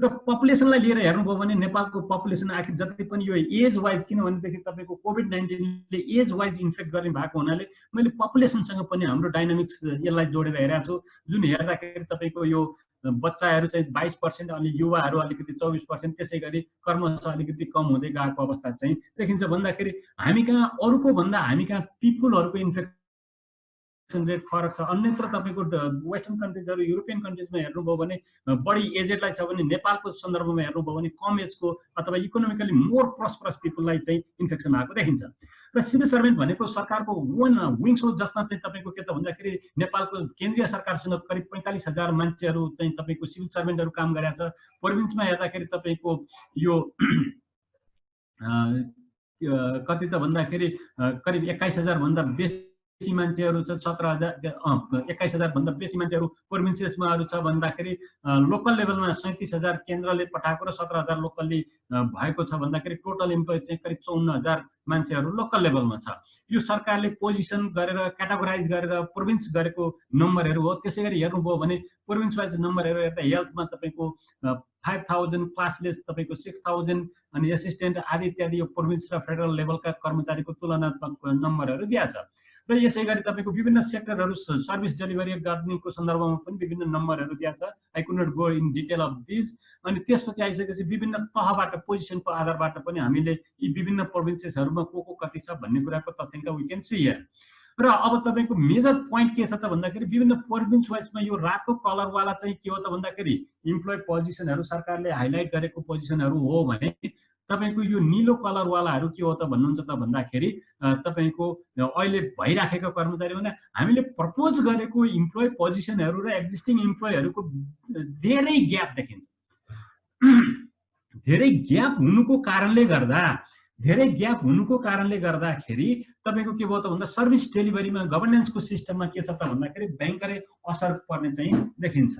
र पपुलेसनलाई लिएर हेर्नुभयो भने नेपालको पपुलेसन आखिर जति पनि यो एज वाइज, किनभनेदेखि तपाईको कोभिड-19 ले एज वाइज इन्फेक्ट गर्ने भएको हुनाले मैले पपुलेसनसँग पनि हाम्रो डाइनामिक्स यसलाई जोडेर हेरेको छु। जुन हेर्दाखेरि तपाईको यो बच्चाहरू चाहिँ 22%, अनि युवाहरू अलिकति 24%, त्यसै गरी कर्मश अलिकति कम हुँदै गएको अवस्था चाहिँ देखिन्छ। भन्दाखेरि हामी कहाँ अरूको भन्दा हामी कहाँ पिपुलहरूको इन्फेक्सन रेट फरक छ। अन्यत्र तपाईँको वेस्टर्न कन्ट्रिजहरू, युरोपियन कन्ट्रिजमा हेर्नुभयो भने बढी एजेडलाई छ भने, नेपालको सन्दर्भमा हेर्नुभयो भने कम एजको अथवा इकोनोमिकली मोर प्रस्परस पिपुललाई चाहिँ इन्फेक्सन भएको देखिन्छ। र सिभिल सर्भेन्ट भनेको सरकारको वान विङ्स हो, जसमा चाहिँ तपाईँको के त भन्दाखेरि नेपालको केन्द्रीय सरकारसँग करिब 45,000 मान्छेहरू चाहिँ तपाईँको सिभिल सर्भेन्टहरू काम गरेका छ। प्रोभिन्समा हेर्दाखेरि तपाईँको यो कति त भन्दाखेरि करिब 21,000 भन्दा बेसी मान्छेहरू छ। 21,000 भन्दा बेसी मान्छेहरू प्रोभिन्सेसमाहरू छ भन्दाखेरि लोकल लेभलमा 37,000 केन्द्रले पठाएको र 17,000 लोकल्ली भएको छ भन्दाखेरि टोटल इम्प्लोइ चाहिँ करिब 54,000 मान्छेहरू लोकल लेभलमा छ। यो सरकारले पोजिसन गरेर क्याटेगोराइज गरेर प्रोभिन्स गरेको नम्बरहरू हो। त्यसै गरी हेर्नुभयो भने प्रोभिन्स वाइज नम्बरहरू हेर्दा हेल्थमा तपाईँको 5,000, क्लासलेस तपाईँको 6,000, अनि एसिस्टेन्ट आदि इत्यादि यो प्रोभिन्स र फेडरल लेभलका कर्मचारीको तुलनात्मक नम्बरहरू दिएको छ। र यसै गरी तपाईँको विभिन्न सेक्टरहरू सर्भिस डेलिभरी गर्नेको सन्दर्भमा पनि विभिन्न नम्बरहरू दिएको छ। I could not go in detail of this. अनि त्यसपछि आइसकेपछि विभिन्न तहबाट पोजिसनको आधारबाट पनि हामीले यी विभिन्न प्रोभिन्सेसहरूमा को कति छ भन्ने कुराको तथ्याङ्क वी क्यान सी हियर। र अब तपाईँको मेजर पोइन्ट के छ त भन्दाखेरि विभिन्न प्रोभिन्स वाइजमा यो रातो कलरवाला चाहिँ के हो त भन्दाखेरि इम्प्लोइ पोजिसनहरू, सरकारले हाइलाइट गरेको पोजिसनहरू हो भने तपाईँको यो निलो कलरवालाहरू के हो त भन्नुहुन्छ त भन्दाखेरि तपाईँको अहिले भइराखेको कर्मचारी भने हामीले प्रपोज गरेको इम्प्लोइ पोजिसनहरू र एक्जिस्टिङ इम्प्लोइहरूको धेरै ग्याप देखिन्छ। धेरै ग्याप हुनुको कारणले गर्दाखेरि तपाईँको के भयो त भन्दा सर्भिस डेलिभरीमा गभर्नेन्सको सिस्टममा के छ त भन्दाखेरि भयङ्करै असर पर्ने चाहिँ देखिन्छ।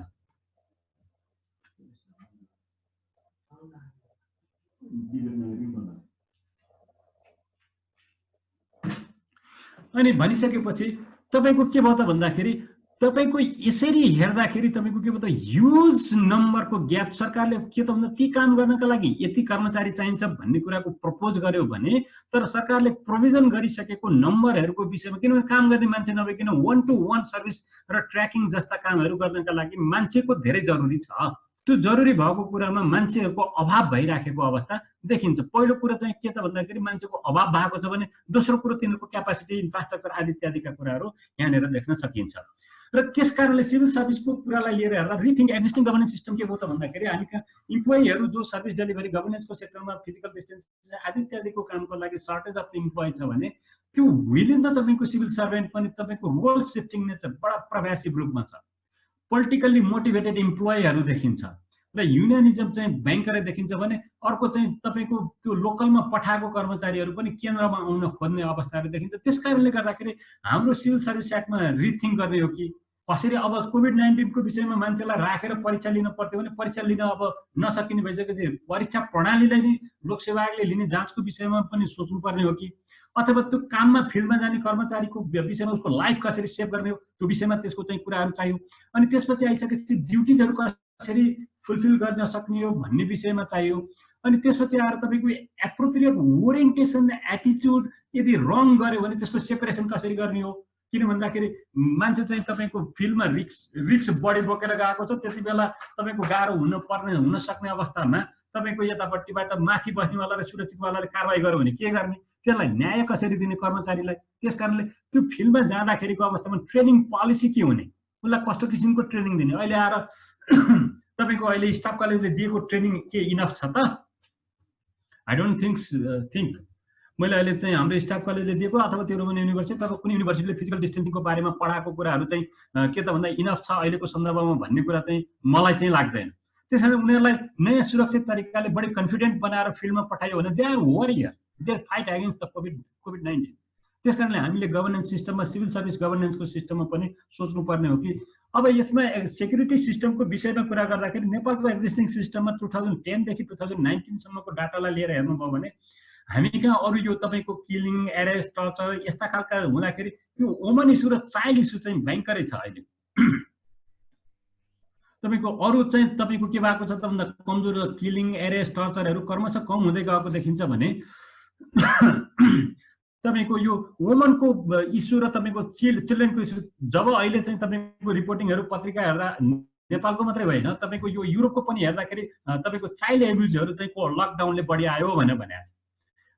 अनि भनिसकेपछि तपाईँको के भयो त भन्दाखेरि तपाईँको यसरी हेर्दाखेरि तपाईँको के भयो त ह्युज नम्बरको ग्याप। सरकारले के त भन्दा ती काम गर्नका लागि यति कर्मचारी चाहिन्छ भन्ने कुराको प्रपोज गर्यो भने, तर सरकारले प्रोभिजन गरिसकेको नम्बरहरूको विषयमा, किनभने काम गर्ने मान्छे नभइकन 1-to-1 सर्भिस र ट्र्याकिङ जस्ता कामहरू गर्नका लागि मान्छेको धेरै जरुरी छ। त्यो जरुरी भएको कुरामा मान्छेहरूको अभाव भइराखेको अवस्था देखिन्छ। पहिलो कुरा चाहिँ के त भन्दाखेरि मान्छेको अभाव भएको छ भने, दोस्रो कुरो तिनीहरूको क्यापासिटी, इन्फ्रास्ट्रक्चर आदि इत्यादिका कुराहरू यहाँनिर देख्न सकिन्छ। र त्यस कारणले सिभिल सर्भिसको कुरालाई लिएर हेर्दा रिथिङ्क एक्जिस्टिङ गभर्नेन्स सिस्टम के हो त भन्दाखेरि हामी इम्प्लोइहरू जो सर्भिस डेलिभरी गभर्नेन्सको सेक्टरमा फिजिकल डिस्टेन्स आदि इत्यादिको कामको लागि सर्टेज अफ इम्प्लोइ छ भने त्यो विदिन द तपाईँको सिभिल सर्भेन्ट पनि तपाईँको रोल सिफ्टिङ नेचर बडा प्रभासिभ रूपमा छ। पोलिटिकल्ली मोटिभेटेड इम्प्लोइहरू देखिन्छ र युनियनिजम चाहिँ भयङ्करै देखिन्छ भने, अर्को चाहिँ तपाईँको त्यो लोकलमा पठाएको कर्मचारीहरू पनि केन्द्रमा आउन खोज्ने अवस्थाहरू देखिन्छ। त्यस कारणले गर्दाखेरि हाम्रो सिभिल सर्भिस एक्टमा रिथिङ्क गर्ने हो कि कसरी अब कोभिड-19 को विषयमा मान्छेलाई राखेर परीक्षा लिन पर्थ्यो भने परीक्षा लिन अब नसकिने भइसकेपछि परीक्षा प्रणालीलाई नै लोकसेवा आयोगले लिने जाँचको विषयमा पनि सोच्नुपर्ने हो कि, अथवा त्यो काममा फिल्डमा जाने कर्मचारीको विषयमा उसको लाइफ कसरी सेभ गर्ने हो त्यो विषयमा त्यसको चाहिँ कुराहरू चाहियो। अनि त्यसपछि आइसकेपछि ड्युटिजहरू कसरी फुलफिल गर्न सक्ने हो भन्ने विषयमा चाहियो। अनि त्यसपछि आएर तपाईँको एप्रोप्रिएट ओरिएन्टेसन एटिच्युड यदि रङ गऱ्यो भने त्यसको सेपरेसन कसरी गर्ने हो, किन भन्दाखेरि मान्छे चाहिँ तपाईँको फिल्डमा रिक्स बढी बोकेर गएको छ, त्यति बेला तपाईँको गाह्रो हुन सक्ने अवस्थामा तपाईँको यतापट्टिबाट माथि बस्नेवाला र सुरक्षितवालाले कारवाही गर्यो भने के गर्ने, त्यसलाई न्याय कसरी दिने कर्मचारीलाई। त्यस कारणले त्यो फिल्डमा जाँदाखेरिको अवस्थामा ट्रेनिङ पोलिसी के हुने, उसलाई कस्तो किसिमको ट्रेनिङ दिने। अहिले आएर तपाईँको अहिले स्टाफ कलेजले दिएको ट्रेनिङ के इनफ छ त? आई डोन्ट थिङ्क मैले अहिले चाहिँ हाम्रो स्टाफ कलेजले दिएको अथवा तिरुवनन्तपुरम युनिभर्सिटी अथवा कुनै युनिभर्सिटीले फिजिकल डिस्टेन्सिङको बारेमा पढाएको कुराहरू चाहिँ के त भन्दा इनफ छ अहिलेको सन्दर्भमा भन्ने कुरा चाहिँ मलाई चाहिँ लाग्दैन। त्यस कारण उनीहरूलाई नयाँ सुरक्षित तरिकाले बढी कन्फिडेन्ट बनाएर फिल्डमा पठायो भने they are warrior, they are fight against the कोभिड-19। त्यस कारणले हामीले गभर्नेन्स सिस्टममा, सिभिल सर्भिस गभर्नेन्सको सिस्टममा पनि सोच्नुपर्ने हो कि अब यसमा सेक्युरिटी सिस्टमको विषयमा कुरा गर्दाखेरि नेपालको एक्जिस्टिङ सिस्टममा 2010 देखि 2019 सम्मको डाटालाई लिएर हेर्नुभयो भने हामी कहाँ अरू यो तपाईँको किलिङ, एरेस्ट, टर्चर यस्ता खालका हुँदाखेरि यो वुमन इस्यु र चाइल्ड इस्यु चाहिँ भयङ्करै छ। अहिले तपाईँको अरू चाहिँ तपाईँको के भएको छ त भन्दा कमजोर किलिङ, एरेस्ट, टर्चरहरू क्रमशः कम हुँदै गएको देखिन्छ भने तपाईँको यो वुमनको इस्यु र तपाईँको चिल्ड्रेनको इस्यु जब अहिले चाहिँ तपाईँको रिपोर्टिङहरू पत्रिका हेर्दा नेपालको मात्रै होइन, तपाईँको यो युरोपको पनि हेर्दाखेरि तपाईँको चाइल्ड एब्युजहरू चाहिँ लकडाउनले बढी आयो भनेर भनेको छ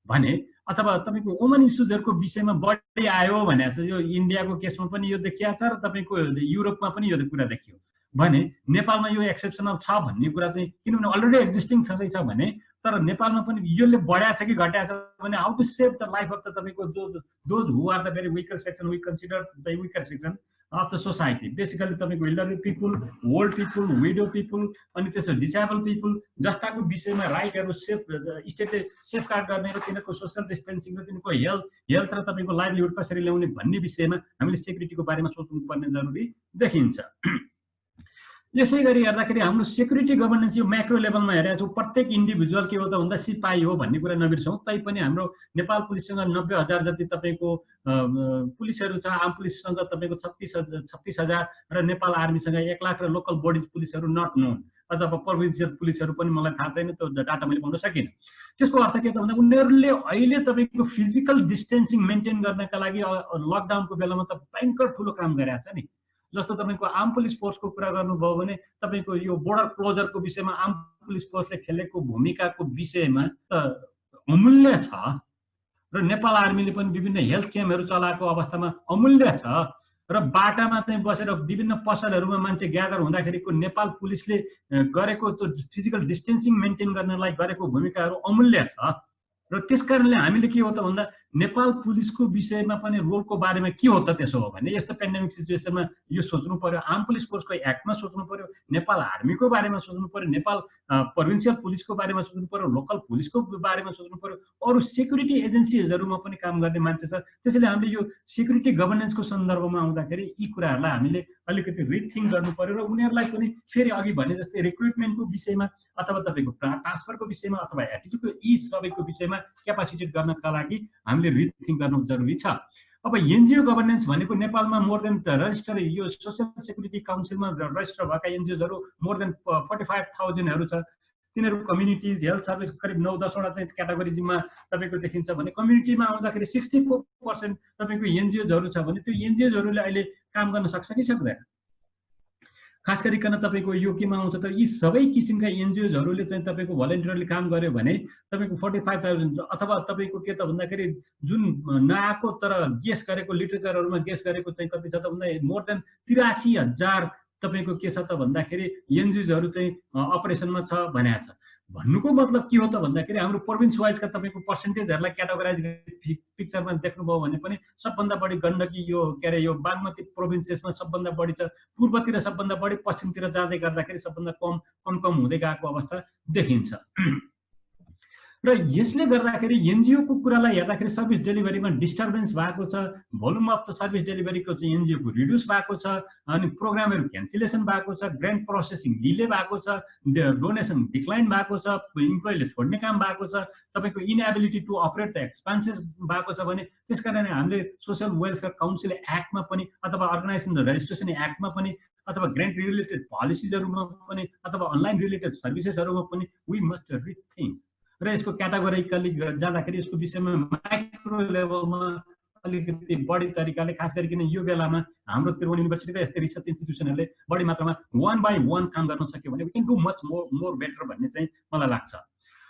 भने, अथवा तपाईँको वुमन इस्युजहरूको विषयमा बढी आयो भनेको छ। यो इन्डियाको केसमा पनि यो देखिया छ र तपाईँको युरोपमा पनि यो कुरा देखियो भने नेपालमा यो एक्सेप्सनल छ भन्ने कुरा चाहिँ, किनभने अलरेडी एक्जिस्टिङ छँदैछ भने, तर नेपालमा पनि यसले बढाएको छ कि घटाएको छ भने, how to save the life of the तपाईँको those who are the very weaker section, we consider the weaker section of the society, basically तपाईँको elderly people, old people, widow people, अनि त्यसो डिसेबल पिपुल जस्ताको विषयमा राइटहरू स्टेटले safeguard गर्ने र तिनीहरूको social distancing र तिनीहरूको हेल्थ र तपाईँको लाइभलीहुड कसरी ल्याउने भन्ने विषयमा हामीले सेक्युरिटीको बारेमा सोच्नुपर्ने जरुरी देखिन्छ। यसै गरी हेर्दाखेरि हाम्रो सेक्युरिटी गभर्नेन्स यो म्याक्रो लेभलमा हेरेको छौँ, प्रत्येक इन्डिभिजुअल के हो त भन्दा सिपाही हो भन्ने कुरा नबिर्सौँ। तैपनि हाम्रो नेपाल पुलिससँग 90,000 जति तपाईँको पुलिसहरू छ, आम पुलिससँग तपाईँको 36,000 र नेपाल आर्मीसँग 1 लाख र लोकल बडी पुलिसहरू नट नोन, अथवा प्रोभिन्सियल पुलिसहरू पनि मलाई थाहा छैन, त्यो डाटा मैले पाउन सकिनँ। त्यसको अर्थ के त भन्दा उनीहरूले अहिले तपाईँको फिजिकल डिस्टेन्सिङ मेन्टेन गर्नका लागि लकडाउनको बेलामा त भयङ्कर ठुलो काम गरेको छ नि। जस्तो तपाईँको आम पुलिस फोर्सको कुरा गर्नुभयो भने, तपाईँको यो बोर्डर क्लोजरको विषयमा आम पुलिस फोर्सले खेलेको भूमिकाको विषयमा त अमूल्य छ, र नेपाल आर्मीले पनि विभिन्न हेल्थ क्याम्पहरू चलाएको अवस्थामा अमूल्य छ, र बाटामा चाहिँ बसेर विभिन्न पसलहरूमा मान्छे ग्यादर हुँदाखेरिको नेपाल पुलिसले गरेको त्यो फिजिकल डिस्टेन्सिङ मेन्टेन गर्नलाई गरेको भूमिकाहरू अमूल्य छ। र त्यसकारणले हामीले के हो त भन्दा नेपाल पुलिसको विषयमा पनि रोलको बारेमा के हो त त्यसो हो भने, यस्तो पेन्डेमिक सिचुएसनमा यो सोच्नु पर्यो, आम पुलिस फोर्सको एक्टमा सोच्नु पर्यो, नेपाल आर्मीको बारेमा सोच्नु पर्यो, नेपाल प्रोभिन्सियल पुलिसको बारेमा सोच्नु पर्यो, लोकल पुलिसको बारेमा सोच्नु पर्यो, अरू सेक्युरिटी एजेन्सीजहरूमा पनि काम गर्ने मान्छे छ। त्यसैले हामीले यो सेक्युरिटी गभर्नेन्सको सन्दर्भमा आउँदाखेरि यी कुराहरूलाई हामीले अलिकति रिथिङ्क गर्नु पर्यो, र उनीहरूलाई पनि फेरि अघि भने जस्तै रिक्रुटमेन्टको विषयमा अथवा तपाईँको ट्रान्सफरको विषयमा अथवा एटिट्युडको यी सबैको विषयमा क्यापासिटेट गर्नका लागि हामीले रिथिङ्क गर्नु जरुरी छ। अब एनजिओ गभर्नेन्स भनेको नेपालमा मोर देन रजिस्टर, यो सोसियल सेक्युरिटी काउन्सिलमा रजिस्टर भएका एनजिओजहरू मोर देन 45,000हरू छ। तिनीहरू कम्युनिटिज हेल्थ सर्भिस करिब 9-10वटा चाहिँ क्याटेगोरिजमा तपाईँको देखिन्छ भने, कम्युनिटीमा आउँदाखेरि 64% तपाईँको एनजिओजहरू छ भने, त्यो एनजिओजहरूले अहिले काम गर्न सक्छ कि सक्दैन? खास गरिकन तपाईँको यो केमा आउँछ त, यी सबै किसिमका एनजिओजहरूले चाहिँ तपाईँको भलन्टियरली काम गर्यो भने तपाईँको 45,000, अथवा तपाईँको के त भन्दाखेरि जुन नआएको तर गेस गरेको लिटरेचरहरूमा गेस गरेको चाहिँ कति छ त भन्दा मोर देन 83,000 तपाईँको के छ त भन्दाखेरि एनजिओजहरू चाहिँ अपरेसनमा छ भनेको छ। भन्नुको मतलब के हो त भन्दाखेरि हाम्रो प्रोभिन्स वाइजका तपाईँको पर्सेन्टेजहरूलाई क्याटेगोराइज पिक्चरमा देख्नुभयो भने पनि सबभन्दा बढी गण्डकी यो के अरे यो बागमती प्रोभिन्सेसमा सबभन्दा बढी छ, पूर्वतिर सबभन्दा बढी, पश्चिमतिर जाँदै गर्दाखेरि सबभन्दा कम हुँदै गएको अवस्था देखिन्छ। र यसले गर्दाखेरि एनजिओको कुरालाई हेर्दाखेरि सर्भिस डेलिभरीमा डिस्टर्बेन्स भएको छ, भोल्युम अफ द सर्भिस डेलिभरीको चाहिँ एनजिओको रिड्युस भएको छ, अनि प्रोग्रामहरू क्यान्सलेसन भएको छ, ग्रान्ट प्रोसेसिङ डिले भएको छ, डोनेसन डिक्लाइन भएको छ, इम्प्लोइले छोड्ने काम भएको छ, तपाईँको inability to operate the expenses भएको छ भने, त्यसकारण हामीले सोसियल वेलफेयर काउन्सिल एक्टमा पनि अथवा अर्गनाइजेसन रजिस्ट्रेसन एक्टमा पनि अथवा ग्रान्ट रिलेटेड पोलिसिजहरूमा पनि अथवा अनलाइन रिलेटेड सर्भिसेसहरूमा पनि वी मस्ट रिथिङ्क, र यसको क्याटेगोरिकली जाँदाखेरि यसको विषयमा माइक्रो लेभलमा अलिकति बढी तरिकाले, खास गरिकन यो बेलामा हाम्रो त्रिभुवन युनिभर्सिटी र यस्तै रिसर्च इन्स्टिट्युसनहरूले बढी मात्रामा 1 by 1 काम गर्न सक्यो भने we can do much more better भन्ने चाहिँ मलाई लाग्छ।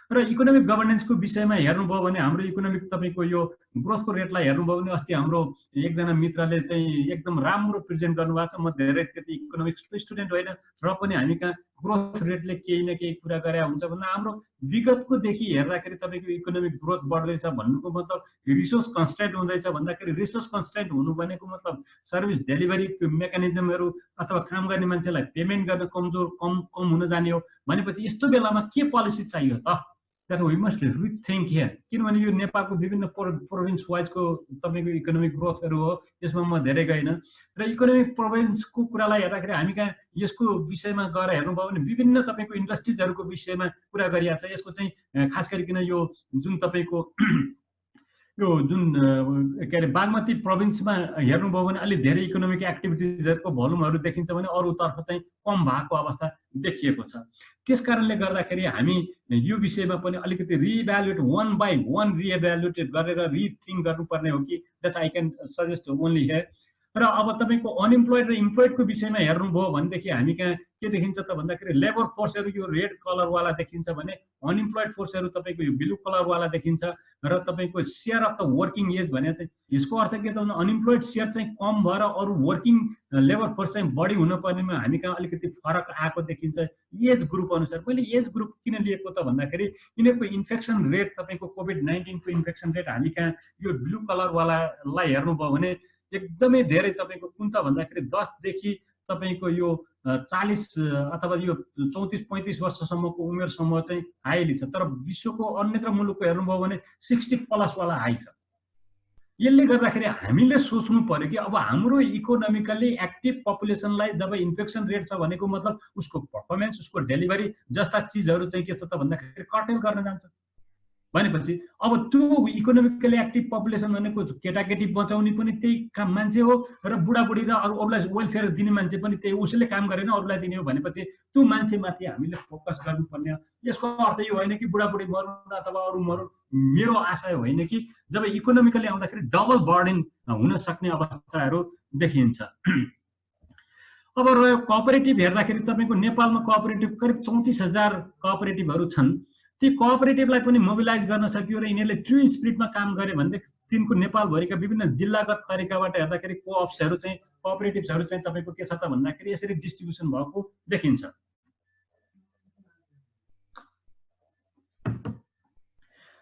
र इकोनोमिक गभर्नेन्सको विषयमा हेर्नुभयो भने हाम्रो इकोनोमिक तपाईँको यो ग्रोथको रेटलाई हेर्नुभयो भने अस्ति हाम्रो एकजना मित्रले चाहिँ एकदम राम्रो प्रेजेन्ट गर्नुभएको छ। म धेरै त्यति इकोनोमिक्सको स्टुडेन्ट होइन, र पनि हामी कहाँ ग्रोथ रेटले केही न केही कुरा गरे हुन्छ भन्दा हाम्रो विगतकोदेखि हेर्दाखेरि तपाईँको इकोनोमिक ग्रोथ बढ्दैछ भन्नुको मतलब रिसोर्स कन्स्ट्रेन्ट हुँदैछ भन्दाखेरि, रिसोर्स कन्स्ट्रेन्ट हुनु भनेको मतलब सर्भिस डेलिभरी मेकानिजमहरू अथवा काम गर्ने मान्छेलाई पेमेन्ट गर्न कम हुन जाने हो भनेपछि यस्तो बेलामा के पोलिसी चाहियो त? that we must rethink here, किनभने यो नेपालको विभिन्न प्रोभिन्स वाइजको तपाईँको इकोनोमिक ग्रोथहरू हो, यसमा म धेरै गइन, र इकोनोमिक प्रोभिन्सको कुरालाई हेर्दाखेरि हामी कहाँ यसको विषयमा गएर हेर्नुभयो भने विभिन्न तपाईँको इन्डस्ट्रिजहरूको विषयमा कुरा गरिएको छ। यसको चाहिँ खास गरिकन यो जुन तपाईँको यो जुन के अरे बागमती प्रोभिन्समा हेर्नुभयो भने अलि धेरै इकोनोमिक एक्टिभिटिजहरूको भोल्युमहरू देखिन्छ भने अरूतर्फ चाहिँ कम भएको अवस्था देखिएको छ। त्यसकारणले गर्दाखेरि हामी यो विषयमा पनि अलिकति रिइभ्यालुएट 1 by 1 रिइभ्यालुएट गरेर रिथिङ्क गर्नुपर्ने हो कि, that's I can suggest only here. र अब तपाईको अनइम्प्लोइड र इम्प्लोइडको विषयमा हेर्नुभयो भनेदेखि हामी कहाँ के देखिन्छ त भन्दाखेरि लेबर फोर्सहरू यो रेड कलरवाला देखिन्छ भने अनइम्प्लोइड फोर्सहरू तपाईँको यो ब्लू कलरवाला देखिन्छ र तपाईँको share of the working age भने चाहिँ यसको अर्थ के त भन्दा अनइम्प्लोइड सेयर चाहिँ कम भएर अरू वर्किङ लेबर फोर्स चाहिँ बढी हुनुपर्नेमा हामी कहाँ अलिकति फरक आएको देखिन्छ एज ग्रुप अनुसार। मैले एज ग्रुप किन लिएको त भन्दाखेरि यिनीहरूको इन्फेक्सन रेट तपाईँको कोभिड-19 को इन्फेक्सन रेट हामी कहाँ यो ब्लू कलरवालालाई हेर्नुभयो भने एकदमै धेरै तपाईँको कुन त भन्दाखेरि 10 देखि तपाईँको यो 40 अथवा यो 34-35 वर्षसम्मको उमेर समूह चाहिँ हाइली छ। तर विश्वको अन्यत्र मुलुकको हेर्नुभयो भने 60+ वाला हाई छ। यसले गर्दाखेरि हामीले सोच्नु पर्यो कि अब हाम्रो इकोनोमिकली एक्टिभ पपुलेसनलाई जब इन्फेक्सन रेट छ भनेको मतलब उसको पर्फर्मेन्स उसको डेलिभरी जस्ता चिजहरू चाहिँ के छ त भन्दाखेरि कर्टेल गर्न जान्छ भनेपछि अब त्यो इकोनोमिकली एक्टिभ पपुलेसन भनेको केटाकेटी बचाउने पनि त्यही काम मान्छे हो र बुढाबुढी र अरू अरूलाई वेलफेयर दिने मान्छे पनि त्यही उसले काम गरेन अरूलाई दिने हो भनेपछि त्यो मान्छेमाथि हामीले फोकस गर्नुपर्ने। यसको अर्थ यो होइन कि बुढाबुढी मर्नु अथवा अरू मर्नु। मेरो आशय होइन कि जब इकोनोमिकली आउँदाखेरि डबल बर्डन हुन सक्ने अवस्थाहरू देखिन्छ। अब रह्यो कोअपरेटिभ हेर्दाखेरि तपाईँको नेपालमा कोअपरेटिभ करिब 34,000 कोअपरेटिभहरू छन्। ती कोअपरेटिभलाई पनि मोबिलाइज गर्न सकियो र यिनीहरूले ट्रु स्पिरिटमा काम गरे भनेदेखि तिनको नेपालभरिका विभिन्न जिल्लागत तरिकाबाट हेर्दाखेरि कोअप्सहरू चाहिँ कोअपरेटिभ्सहरू चाहिँ तपाईँको के छ त भन्दाखेरि यसरी डिस्ट्रिब्युसन भएको देखिन्छ।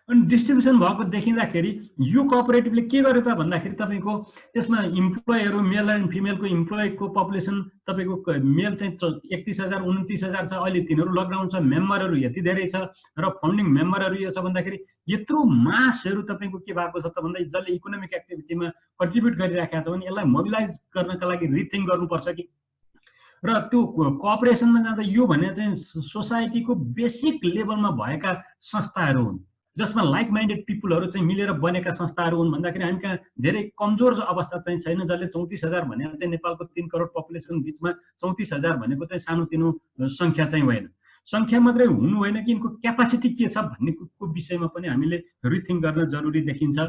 अनि डिस्ट्रिब्युसन भएको देखिँदाखेरि यो कोअपरेटिभले के गर्यो त भन्दाखेरि तपाईँको यसमा इम्प्लोइहरू मेल एन्ड फिमेलको इम्प्लोइको पपुलेसन तपाईँको मेल चाहिँ 31,000 29,000 छ। अहिले तिनीहरू लकडाउन छ, मेम्बरहरू यति धेरै छ र फन्डिङ मेम्बरहरू यो छ भन्दाखेरि यत्रो मासहरू तपाईँको के भएको छ त भन्दा जसले इकोनोमिक एक्टिभिटीमा कन्ट्रिब्युट गरिराखेको छ भने यसलाई मोबिलाइज गर्नका लागि रिथिङ्क गर्नुपर्छ कि। र त्यो कोअपरेसनमा जाँदा यो भने चाहिँ सोसाइटीको बेसिक लेभलमा भएका संस्थाहरू हुन् जसमा लाइक माइन्डेड पिपुलहरू चाहिँ मिलेर बनेका संस्थाहरू हुन् भन्दाखेरि हामी कहाँ धेरै कमजोर अवस्था चाहिँ छैन जसले 34,000 भने चाहिँ नेपालको 3 करोड पपुलेसन बिचमा 34,000 भनेको चाहिँ सानोतिनो सङ्ख्या चाहिँ होइन। सङ्ख्या मात्रै हुनु होइन कि यिनको क्यापासिटी के छ भन्नेको विषयमा पनि हामीले रिथिङ्क गर्न जरुरी देखिन्छ।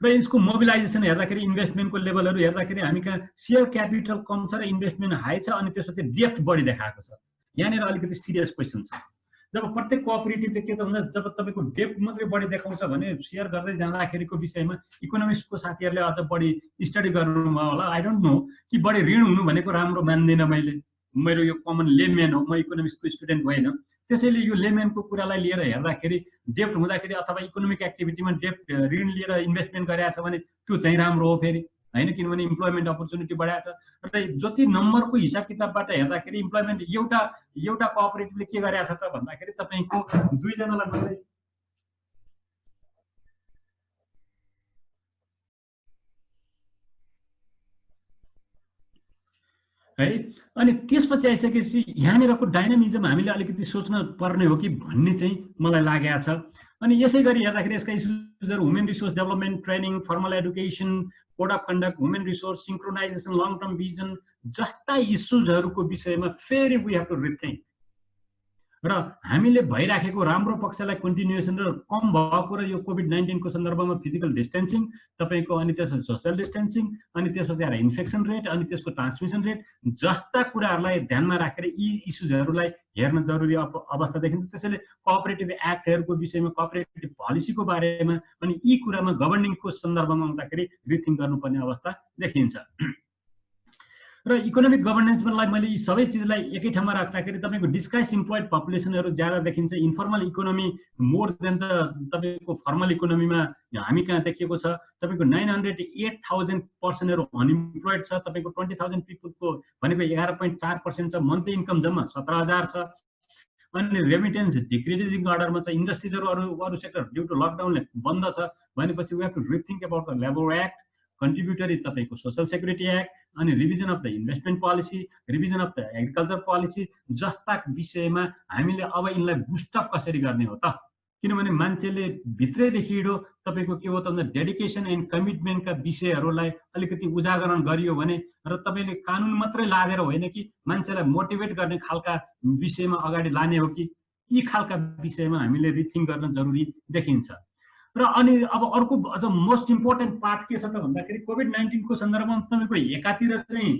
र यसको मोबिलाइजेसन हेर्दाखेरि इन्भेस्टमेन्टको लेभलहरू हेर्दाखेरि हामी कहाँ सेयर क्यापिटल कम छ र इन्भेस्टमेन्ट हाई छ अनि त्यसपछि डेप्थ बढी देखाएको छ। यहाँनिर अलिकति सिरियस क्वेसन छ। जब प्रत्येक कोअपरेटिभले के त हुन्छ जब तपाईँको डेप्थ मात्रै बढी देखाउँछ भने सेयर गर्दै जाँदाखेरिको विषयमा इकोनोमिक्सको साथीहरूले अझ बढी स्टडी गर्नुभयो होला। आई डोन्ट नो कि बढी ऋण हुनु भनेको राम्रो मान्दिनँ मेरो यो कमन लेमन हो, म इकोनोमिक्सको स्टुडेन्ट होइन। त्यसैले यो लेमनको कुरालाई लिएर हेर्दाखेरि डेप्थ हुँदाखेरि अथवा इकोनोमिक एक्टिभिटीमा डेप्थ ऋण लिएर इन्भेस्टमेन्ट गरेको छ भने त्यो चाहिँ राम्रो हो फेरि होइन, किनभने इम्प्लोइमेन्ट अपर्च्युनिटी बढाएको छ। र जति नम्बरको हिसाब किताबबाट हेर्दाखेरि इम्प्लोइमेन्ट एउटा कोअपरेटिभले के गरेको छ त भन्दाखेरि तपाईँको 2 जनालाई मात्रै है। अनि त्यसपछि आइसकेपछि यहाँनिरको डाइनामिजम हामीले अलिकति सोच्न पर्ने हो कि भन्ने चाहिँ मलाई लागेको छ। अनि यसै गरी हेर्दाखेरि यसका इस्युजहरू human resource development, training, formal education, code of conduct, human resource, synchronization, long term vision जस्ता इस्युजहरूको विषयमा फेरि वी हेभ टु रिथिङ्क। र हामीले भइराखेको राम्रो पक्षलाई कन्टिन्युएसन र कम भएको र यो कोभिड-19 को सन्दर्भमा फिजिकल डिस्टेन्सिङ तपाईँको अनि त्यसपछि सोसियल डिस्टेन्सिङ अनि त्यसपछि आएर इन्फेक्सन रेट अनि त्यसको ट्रान्समिसन रेट जस्ता कुराहरूलाई ध्यानमा राखेर यी इस्युजहरूलाई हेर्न जरुरी अवस्था देखिन्छ। त्यसैले कोअपरेटिभ एक्टहरूको विषयमा कोअपरेटिभ पोलिसीको बारेमा अनि यी कुरामा गभर्निङको सन्दर्भमा आउँदाखेरि रिथिङ्क गर्नुपर्ने अवस्था देखिन्छ। र इकोनोमिक गभर्नेन्सलाई मैले यी सबै चिजलाई एकै ठाउँमा राख्दाखेरि तपाईँको डिस्क्राइस इम्प्लोइड पपुलेसनहरू ज्यादा देखिन्छ। Informal economy more than the तपाईँको फर्मल इकोनोमीमा हामी कहाँ देखिएको छ तपाईँको 908,000 पर्सनहरू अनइम्प्लोइड छ। तपाईँको 20,000 पिपुलको भनेको 11.4% छ। मन्थली इन्कम जम्मा 17,000 छ। अनि रेमिटेन्स डिक्रिजिङ अर्डरमा छ। इन्डस्ट्रिजहरू अरू सेक्टर ड्यू टु लकडाउनले बन्द छ भनेपछि we have to rethink about the labour act, contributory तपाईँको सोसल सेक्युरिटी एक्ट अनि revision of the investment policy, revision of the agriculture policy जस्ता विषयमा हामीले अब यिनलाई बुस्टअप कसरी गर्ने हो त। किनभने मान्छेले भित्रैदेखि तपाईँको के हो त भन्दा डेडिकेसन एन्ड कमिटमेन्टका विषयहरूलाई अलिकति उजागरण गरियो भने र तपाईँले कानुन मात्रै लागेर होइन कि मान्छेलाई मोटिभेट गर्ने खालका विषयमा अगाडि लाने हो कि यी खालका विषयमा हामीले रिथिङ्क गर्न जरुरी देखिन्छ। र अनि अब अर्को अझ मोस्ट इम्पोर्टेन्ट पार्ट के छ त भन्दाखेरि कोभिड-19 को सन्दर्भमा तपाईँको एकातिर चाहिँ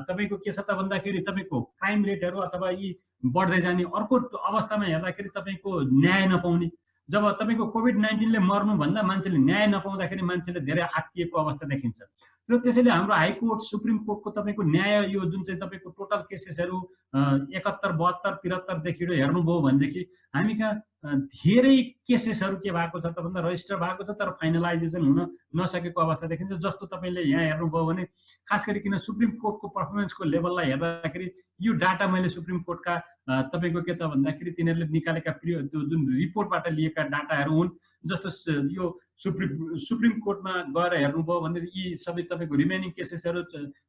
तपाईँको के छ त भन्दाखेरि तपाईँको क्राइम रेटहरू अथवा यी बढ्दै जाने, अर्को अवस्थामा हेर्दाखेरि तपाईँको न्याय नपाउने। जब तपाईँको कोभिड-19 ले मर्नुभन्दा मान्छेले न्याय नपाउँदाखेरि मान्छेले धेरै आत्तिएको अवस्था देखिन्छ। र त्यसैले हाम्रो हाइकोर्ट, सुप्रिम कोर्टको तपाईँको न्याय यो जुन चाहिँ तपाईँको टोटल केसेसहरू 71, 72, 73 देखि हेर्नुभयो भनेदेखि हामी कहाँ धेरै केसेसहरू के भएको छ त भन्दा रजिस्टर भएको छ तर फाइनलाइजेसन हुन नसकेको अवस्था देखिन्छ। जस्तो तपाईँले यहाँ हेर्नुभयो भने खास गरिकन सुप्रिम कोर्टको पर्फर्मेन्सको लेभललाई हेर्दाखेरि यो डाटा मैले सुप्रिम कोर्टका तपाईँको के त भन्दाखेरि तिनीहरूले निकालेका त्यो जुन रिपोर्टबाट लिएका डाटाहरू हुन्। जस्तो यो सुप्रिम कोर्टमा गएर हेर्नुभयो भने यी सबै तपाईँको रिमेनिङ केसेसहरू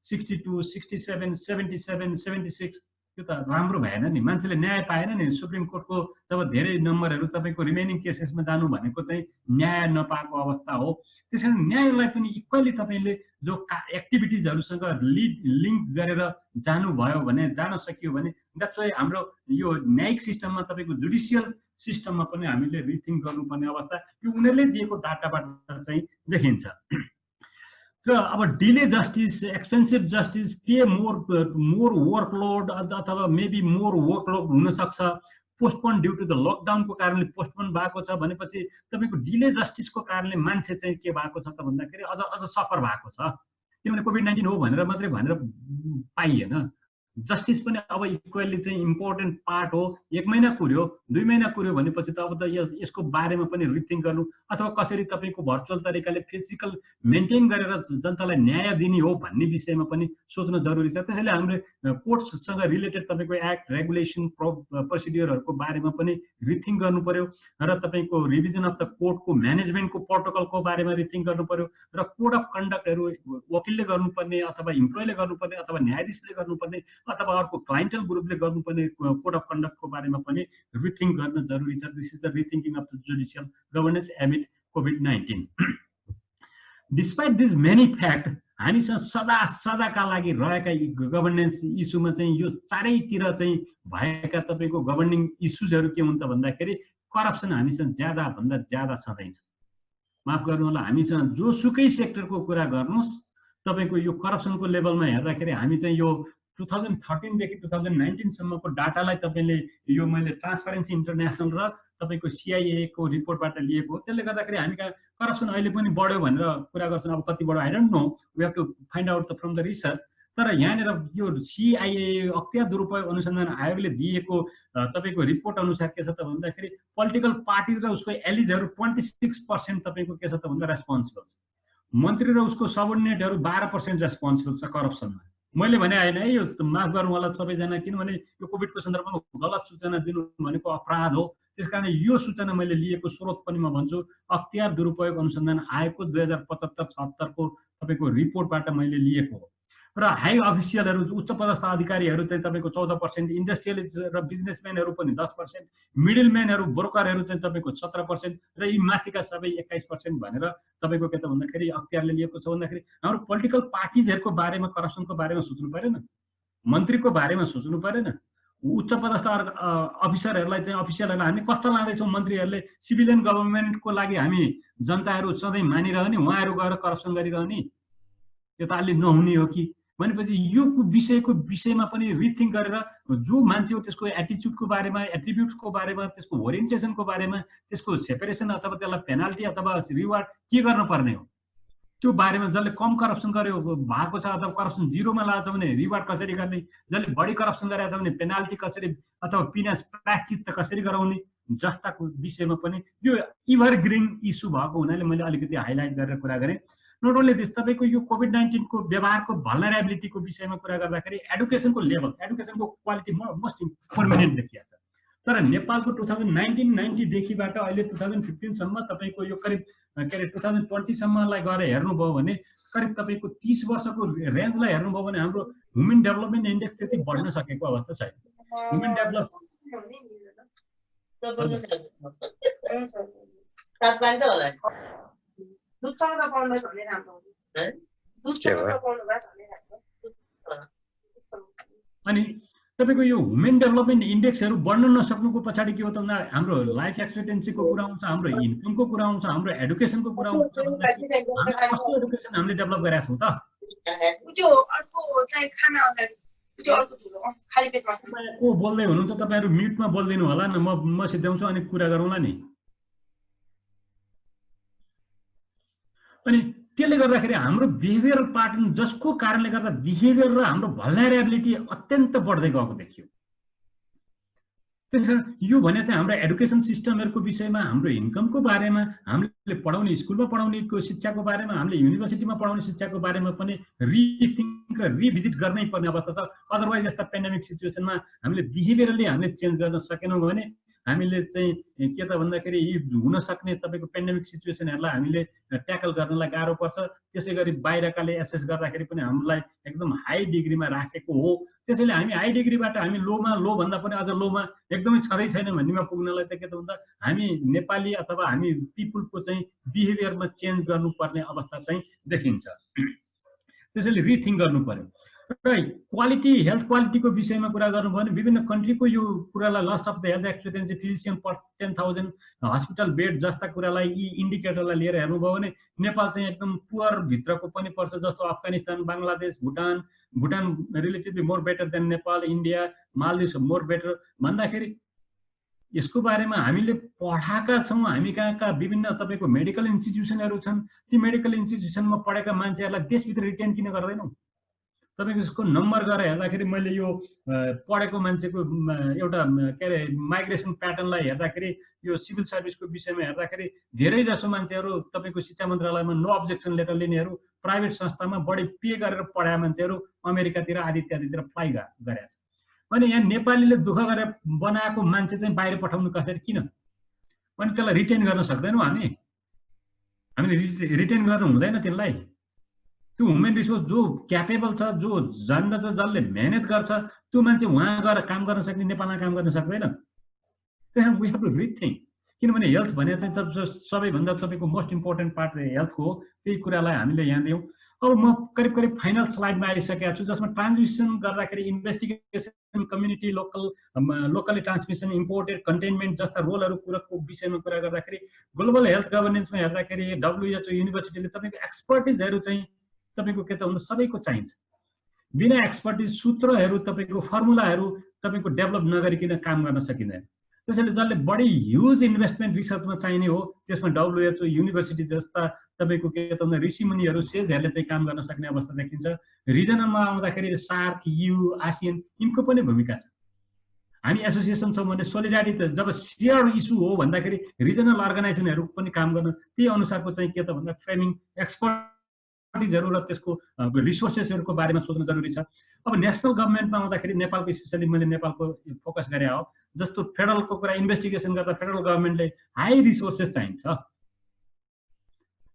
62, 67, 77, 76 त्यो त राम्रो भएन नि, मान्छेले न्याय पाएन नि। सुप्रिम कोर्टको जब धेरै नम्बरहरू तपाईँको रिमेनिङ केसेसमा जानु भनेको चाहिँ न्याय नपाएको अवस्था हो। त्यसैले न्यायलाई पनि इक्वली तपाईँले जो एक्टिभिटिजहरूसँग लिङ्क गरेर जानुभयो भने, जान सकियो भने, द्याट्स वाइ हाम्रो यो न्यायिक सिस्टममा तपाईँको जुडिसियल सिस्टममा पनि हामीले रिथिङ्क गर्नुपर्ने अवस्था यो उनीहरूले दिएको डाटाबाट चाहिँ देखिन्छ। र अब डिले जस्टिस, एक्सपेन्सिभ जस्टिस, के मोर वर्कलोड अथवा मेबी मोर वर्कलोड हुनसक्छ, पोस्टपोन ड्यु टु द लकडाउनको कारणले पोस्टपोन भएको छ भनेपछि तपाईँको डिले जस्टिसको कारणले मान्छे चाहिँ के भएको छ त भन्दाखेरि अझ सफर भएको छ। किनभने कोभिड-19 हो भनेर मात्रै भनेर पाइएन। जस्टिस पनि अब इक्वली चाहिँ इम्पोर्टेन्ट पार्ट हो। 1 महिना कुर्यो, 2 महिना कुर्यो भनेपछि त अब त यसको बारेमा पनि रिथिङ्क गर्नु अथवा कसरी तपाईँको भर्चुअल तरिकाले फिजिकल मेन्टेन गरेर जनतालाई न्याय दिने हो भन्ने विषयमा पनि सोच्न जरुरी छ। त्यसैले हामीले कोर्ट्ससँग रिलेटेड तपाईँको एक्ट, रेगुलेसन, प्रोसिड्युरहरूको बारेमा पनि रिथिङ्क गर्नु पर्यो र तपाईँको रिभिजन अफ द कोर्टको म्यानेजमेन्टको प्रोटोकलको बारेमा रिथिङ्क गर्नु पर्यो र कोड अफ कन्डक्टहरू वकिलले गर्नुपर्ने अथवा इम्प्लोइले गर्नुपर्ने अथवा न्यायाधीशले गर्नुपर्ने अथवा अर्को क्लाइन्टल ग्रुपले गर्नुपर्ने कोड अफ कन्डक्टको बारेमा पनि रिथिङ्क गर्न जरुरी छ। This is the rethinking of the judicial governance amid कोभिड-19। डिस्पाइट दिस मेनी फ्याक्ट, हामीसँग सदाका लागि रहेका गभर्नेन्स इस्युमा चाहिँ यो चारैतिर चाहिँ भएका तपाईँको गभर्निङ इस्युजहरू के हुन् त भन्दाखेरि करप्सन हामीसँग ज्यादाभन्दा ज्यादा सधैँ छ। माफ गर्नु होला, हामीसँग जोसुकै सेक्टरको कुरा गर्नुहोस् तपाईँको यो करप्सनको लेभलमा हेर्दाखेरि हामी चाहिँ यो 2013 देखि 2019 सम्मको डाटालाई तपाईँले यो मैले ट्रान्सपरेन्सी इन्टरनेसनल र तपाईँको CIA को रिपोर्टबाट लिएको हो। त्यसले गर्दाखेरि हामी करप्सन अहिले पनि बढ्यो भनेर कुरा गर्छन्। अब कति बढ्यो I don't know, we have to find out from the research. तर यहाँनिर यो CIA अख्तियार दुरुपयोग अनुसन्धान आयोगले दिएको तपाईँको रिपोर्ट अनुसार के छ त भन्दाखेरि पोलिटिकल पार्टी र उसको एलिजहरू 26% तपाईँको के छ त भन्दा रेस्पोन्सिबल छ। मन्त्री र उसको सबअर्डिनेटहरू 12% रेस्पोन्सिबल छ करप्सनमा। मैले भने होइन है, यो माफ गर्नु होला सबैजना, किनभने यो कोभिडको सन्दर्भमा गलत सूचना दिनु भनेको अपराध हो। त्यसकारण यो सूचना मैले लिएको स्रोत पनि म भन्छु अख्तियार दुरुपयोग अनुसन्धान आयोगको 2075-76 को तपाईँको रिपोर्टबाट मैले लिएको हो। र हाई अफिसियलहरू, उच्च पदस्थ अधिकारीहरू चाहिँ तपाईँको 14%, इन्डस्ट्रियलिस्ट र बिजनेसम्यानहरू पनि 10%, मिडलम्यानहरू, ब्रोकरहरू चाहिँ तपाईँको 17% र यी माथिका सबै 21% भनेर तपाईँको के त भन्दाखेरि अख्तियारले लिएको छ। भन्दाखेरि हाम्रो पोलिटिकल पार्टिजहरूको बारेमा, करप्सनको बारेमा सोच्नु परेन, मन्त्रीको बारेमा सोच्नु परेन, उच्च पदस्थ अफिसरहरूलाई चाहिँ अफिसियलहरूलाई हामी कस्तो लाँदैछौँ, मन्त्रीहरूले सिभिलियन गभर्मेन्टको लागि हामी जनताहरू सधैँ मानिरहने, उहाँहरू गएर करप्सन गरिरहने, यो त अलि नहुने हो कि भनेपछि यो विषयमा पनि रिथिङ्क गरेर जो मान्छे हो त्यसको एटिच्युडको बारेमा, एट्रिब्युट्सको बारेमा, त्यसको ओरिएन्टेसनको बारेमा, त्यसको सेपरेसन अथवा त्यसलाई पेनाल्टी अथवा रिवार्ड के गर्न पर्ने हो त्यो बारेमा, जसले कम करप्सन गर्यो भएको छ अथवा करप्सन जिरोमा लाछ भने रिवार्ड कसरी गर्ने, जसले बढी करप्सन गरेछ भने पेनाल्टी कसरी अथवा प्रायश्चित कसरी गराउने जस्ताको विषयमा पनि यो एभरग्रिन इस्यु भएको हुनाले मैले अलिकति हाइलाइट गरेर कुरा गरेँ। नट ओन्ली दिस, तपाईँको यो कोभिड-19 को व्यवहारको भल्नरेबिलिटीको विषयमा कुरा गर्दाखेरि एडुकेसनको लेभल, एडुकेसनको क्वालिटी मोस्ट इम्पोर्टेन्ट देखिएको छ। तर नेपालको 2019-90 देखिबाट अहिले 2015 सम्म तपाईँको यो करिब के अरे 2020 सम्मलाई गएर हेर्नुभयो भने करिब तपाईँको 30 वर्षको रेन्जलाई हेर्नुभयो भने हाम्रो ह्युमन डेभलपमेन्ट इन्डेक्स त्यति बढ्न सकेको अवस्था छैन। ह्युमन डेभलपमेन्ट अनि तपाईको यो ह्युमन डेभलपमेन्ट इन्डेक्सहरु बढ्न नसक्नुको पछाडी के हो त भन्दा हाम्रो लाइफ एक्सपेक्टेन्सीको कुरा आउँछ, हाम्रो इन्कमको कुरा आउँछ, हाम्रो एडुकेसनको कुरा आउँछ। कस्तो एडुकेसन हामीले डेभलप गरेका छौं त? त्यो अर्को चाहिँ खाना अगाडि त्यो अर्को धुलो खाली पेटमा को बोल्दै हुनुहुन्छ? तपाईहरु म्युटमा बोल्दिनु होला न, म सिध्याउँछु अनि कुरा गरौँला नि। अनि त्यसले गर्दाखेरि हाम्रो बिहेभियरल प्याटर्न, जसको कारणले गर्दा बिहेभियर र हाम्रो भल्नरेबिलिटी अत्यन्त बढ्दै गएको देखियो। त्यसकारण यो भने चाहिँ हाम्रो एडुकेसन सिस्टमहरुको विषयमा, हाम्रो इन्कमको बारेमा, हामीले पढाउने स्कुलमा पढाउनेको शिक्षाको बारेमा, हामीले युनिभर्सिटीमा पढाउने शिक्षाको बारेमा पनि रिथिंक र रिभिजिट गर्नै पर्ने अवस्था छ। अदरवाइज यस्ता पेन्डेमिक सिचुएसनमा हामीले बिहेभियरली हामीले चेन्ज गर्न सकेनौं भने हामीले चाहिँ के त भन्दाखेरि यी हुन सक्ने तपाईको पेन्डेमिक सिचुएसनहरुलाई हामीले ट्याकल गर्नलाई गाह्रो पर्छ। त्यसैगरी बाहिरकाले एसेस गर्दाखेरि पनि हामीलाई एकदम हाई डिग्रीमा राखेको हो। त्यसैले हामी हाई डिग्रीबाट हामी लोमा, लो भन्दा पनि अझ लोमा एकदमै छँदै छैन भन्नेमा पुग्नलाई त के त भन्दा हामी नेपाली अथवा हामी पिपुलको चाहिँ बिहेभियरमा चेन्ज गर्नुपर्ने अवस्था चाहिँ देखिन्छ। त्यसैले रिथिंक गर्नु पर्यो। र क्वालिटी, हेल्थ क्वालिटीको विषयमा कुरा गर्नु भने विभिन्न कन्ट्रीको यो कुरालाई list of the health expectancy physician per 10,000 hospital bed जस्ता कुरालाई यी इन्डिकेटरलाई लिएर हेर्नुभयो भने नेपाल चाहिँ एकदम पुअर भित्रको पनि पर्छ। जस्तो Afghanistan, Bangladesh, Bhutan relatively more better than Nepal, India, Maldives more better भन्दाखेरि यसको बारेमा हामीले पढाएका छौं। हामी कहाँका विभिन्न तपाईको मेडिकल इन्स्टिट्युसनहरु छन्। ती मेडिकल इन्स्टिट्युसनमा पढेका मान्छेहरुलाई देशभित्र रिटेन किन गर्दैनौं? तपाईको यसको नम्बर गरेर हेर्दाखेरि मैले यो पढेको मान्छेको एउटा के अरे माइग्रेसन प्याटर्नलाई हेर्दाखेरि यो सिभिल सर्भिसको विषयमा हेर्दाखेरि धेरै जसो मान्छेहरु तपाईको शिक्षा मन्त्रालयमा नो अब्जेक्सन लेटर लिनेहरु, प्राइभेट संस्थामा बढी पे गरेर पढाए मान्छेहरु अमेरिकातिर आदि इत्यादितिर फ्लाइ गरेका छन्। अनि यहाँ नेपालीले दुःख गरेर बनाएको मान्छे चाहिँ बाहिर पठाउनु कसरी किन? अनि त्यसलाई रिटेन गर्न सक्दैनौं हामी? हामीले रिटेन गर्नु हुँदैन त्यसलाई। त्यो ह्युमन रिसोर्स जो क्यापेबल छ, जो जान्दछ, जसले मेहनत गर्छ, त्यो मान्छे वहाँ गएर काम गर्न सक्ने नेपालमा काम गर्न सक्दैन। त्यसैले वी हेभ टु रिथिंक। किनभने हेल्थ भने चाहिँ सबैभन्दा तपाईको मोस्ट इम्पोर्टेन्ट पार्ट हेल्थको हो। त्यही कुरालाई हामीले यहाँ दियौं। अब म करिब फाइनल स्लाइडमा आइसकेको छु, जसमा ट्रान्समिसन गर्दाखेरि investigation, community, locally transmission, imported, containment जस्ता रोलहरु कुराको विषयमा कुरा गर्दाखेरि ग्लोबल हेल्थ गभर्नेन्समा हेर्दाखेरि WHO युनिभर्सिटीले तपाईको एक्सपर्टिजहरु चाहिँ तपाईको के त हुन्छ सबैको चाहिन्छ। बिना एक्सपर्टिज, सूत्रहरु, तपाईको फर्मुलाहरु तपाईको डेभलप नगरिकन काम गर्न सकिँदैन। त्यसैले जसले बढी ह्युज इन्भेस्टमेन्ट रिसर्चमा चाहिने हो त्यसमा WHO युनिभर्सिटी जस्ता तपाईको के त भन्दा ऋषिमुनिहरु, सेजहरुले चाहिँ काम गर्न सक्ने अवस्था देखिन्छ। रिजनलमा आउँदाखेरि सार्क, EU, आसियन यिनको पनि भूमिका छ। हामी एसोसिएसन छौं भने सोलिडारिटी जब शेयर इशु हो भन्दाखेरि रिजनल अर्गनाइजेसनहरु पनि काम गर्न त्यही अनुसारको चाहिँ के त भन्दा फ्रेमिङ, एक्सपर्टिजहरु र त्यसको रिसोर्सेसहरुको बारेमा सोच्न जरुरी छ। अब नेशनल गभर्नमेन्टमा आउँदाखेरि नेपालको स्पेशली मैले नेपालको फोकस गरे हो। जस्तो फेडरलको कुरा इन्भेस्टिगेसन गर्दा फेडरल गभर्नमेन्टले हाई रिसोर्सेस चाहिन्छ।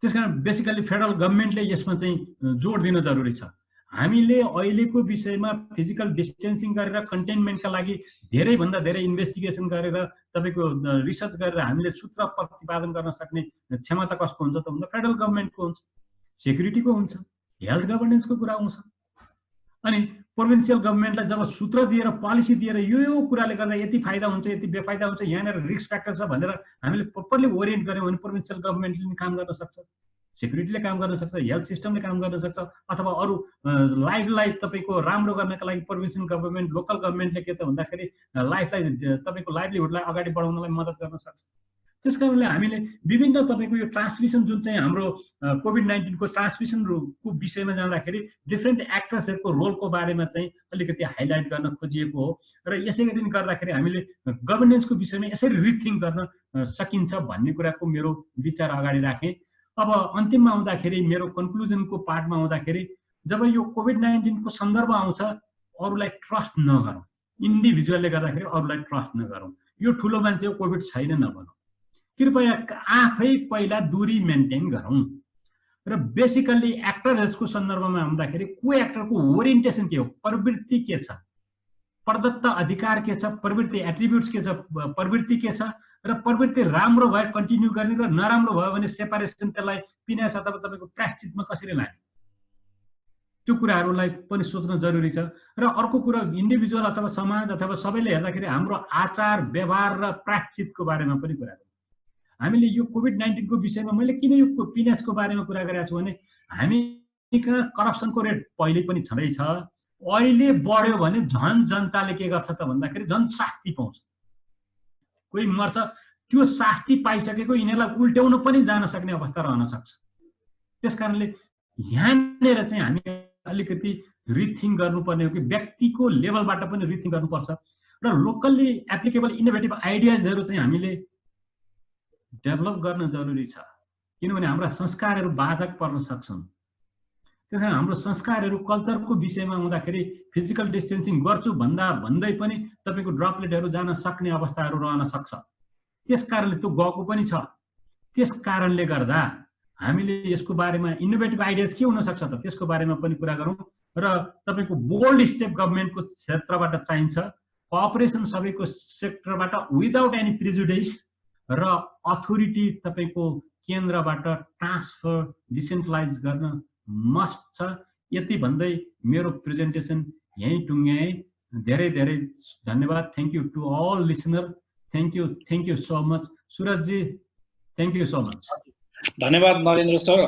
त्यसकारण बेसिकली फेडरल गभर्नमेन्टले यसमा चाहिँ जोड दिन जरुरी छ। हामीले अहिलेको विषयमा फिजिकल डिस्टेन्सिङ गरेर कन्टेनमेन्टका लागि धेरै भन्दा धेरै इन्भेस्टिगेसन गरेर तपाईको रिसर्च गरेर हामीले सूत्र प्रतिपादन गर्न सक्ने क्षमता कसको हुन्छ त भन्दा फेडरल गभर्नमेन्टको हुन्छ, सेक्युरिटीको हुन्छ, हेल्थ गभर्नेन्सको कुरा आउँछ। अनि प्रोभिन्सियल गभर्नमेन्टलाई जब सूत्र दिएर पोलिसी दिएर यो कुराले गर्दा यति फाइदा हुन्छ, यति बेफाइदा हुन्छ, यहाँनेर रिस्क फ्याक्टर छ भनेर हामीले प्रोपरली ओरिएन्ट गर्यौं भने प्रोभिन्सियल गभर्नमेन्टले पनि काम गर्न सक्छ, सेक्युरिटीले काम गर्न सक्छ, हेल्थ सिस्टमले काम गर्न सक्छ, अथवा अरु लाइफलाई तपाईको राम्रो गर्नका लागि प्रोभिन्सियल गभर्नमेन्ट, लोकल गभर्नमेन्टले के त भन्दाखेरि लाइफलाई तपाईको लाइभलीहुडलाई अगाडि बढाउनलाई मद्दत गर्न सक्छ। त्यसकारणले हामीले विभिन्न तपाईको यो ट्रान्समिसन जुन चाहिँ हाम्रो कोभिड-19 को ट्रान्समिसनको विषयमा जाँदाखेरि डिफरेन्ट एक्टर्सहरुको रोलको बारेमा चाहिँ अलिकति हाइलाइट गर्न खोजिएको हो र यसैगरी गर्दाखेरि हामीले गभर्नेन्सको विषयमा यसरी रिथिंक गर्न सकिन्छ भन्ने कुराको मेरो विचार अगाडि राखे। अब अन्तिममा आउँदाखेरि मेरो कन्क्लुजनको पार्टमा आउँदाखेरि जब यो कोभिड-19 को सन्दर्भ आउँछ अरूलाई ट्रस्ट नगरौँ, इन्डिभिजुअलले गर्दाखेरि अरूलाई ट्रस्ट नगरौँ। यो ठुलो मान्छे कोभिड छैन नभनौँ। कृपया आफै पहिला दूरी मेन्टेन गरौँ र बेसिकली एक्टर्सको सन्दर्भमा आउँदाखेरि को एक्टरको ओरिएन्टेसन के हो, प्रवृत्ति के छ, प्रदत्त अधिकार के छ, प्रवृत्ति एट्रिब्युट्स के छ, प्रवृत्ति के छ र प्रवृत्ति राम्रो भए कन्टिन्यू गर्ने र नराम्रो भयो भने सेपरेसन त्यसलाई पिनास अथवा तपाईको प्रायश्चितमा कसरी लाने। त्यो कुराहरूलाई पनि सोच्न जरुरी छ। र अर्को कुरा इन्डिभिजुअल अथवा समाज अथवा सबैले हेर्दाखेरि हाम्रो आचार व्यवहार र प्रायश्चितको बारेमा पनि कुरा गरौँ। हामीले यो कोभिड-19 को विषयमा मैले किन यो पिनेसको बारेमा कुरा गरेको छु भने हामी कहाँ करप्सनको रेट पहिले पनि छँदैछ, अहिले बढ्यो भने झन् जनताले के गर्छ त भन्दाखेरि झन् शास्ति पाउँछ। कोही मर्छ, त्यो शास्ति पाइसकेको यिनीहरूलाई उल्ट्याउन पनि जान सक्ने अवस्था रहन सक्छ। त्यसकारणले यहाँनिर चाहिँ हामी अलिकति रिथिङ्क गर्नुपर्ने हो कि व्यक्तिको लेभलबाट पनि रिथिङ्क गर्नुपर्छ र लोकल्ली एप्लिकेबल इनोभेटिभ आइडियाजहरू चाहिँ हामीले डेभलप गर्न जरुरी छ। किनभने हाम्रा संस्कारहरू बाधक पर्न सक्छन्। त्यसैले हाम्रो संस्कारहरू कल्चरको विषयमा हुँदाखेरि फिजिकल डिस्टेन्सिङ गर्छु भन्दै पनि तपाईँको ड्रपलेटहरू जान सक्ने अवस्थाहरू रहन सक्छ। त्यस कारणले त्यो गएको पनि छ। त्यस कारणले गर्दा हामीले यसको बारेमा इनोभेटिभ आइडियाज के हुन सक्छ त त्यसको बारेमा पनि कुरा गरौँ र तपाईँको बोल्ड स्टेप गभर्नमेन्टको क्षेत्रबाट चाहिन्छ। कोअपरेसन सबैको सेक्टरबाट विदाउट एनी प्रिजुडिस र अथोरिटी तपाईँको केन्द्रबाट ट्रान्सफर डिसेन्ट्रलाइज गर्न मस्ट छ। यति भन्दै मेरो प्रेजेन्टेसन यहीँ टुङ्ग्याएँ। धेरै धेरै धन्यवाद। Thank you to all listener. Thank you so much. Suraj ji, thank you so much. धन्यवाद नरेन्द्र सर।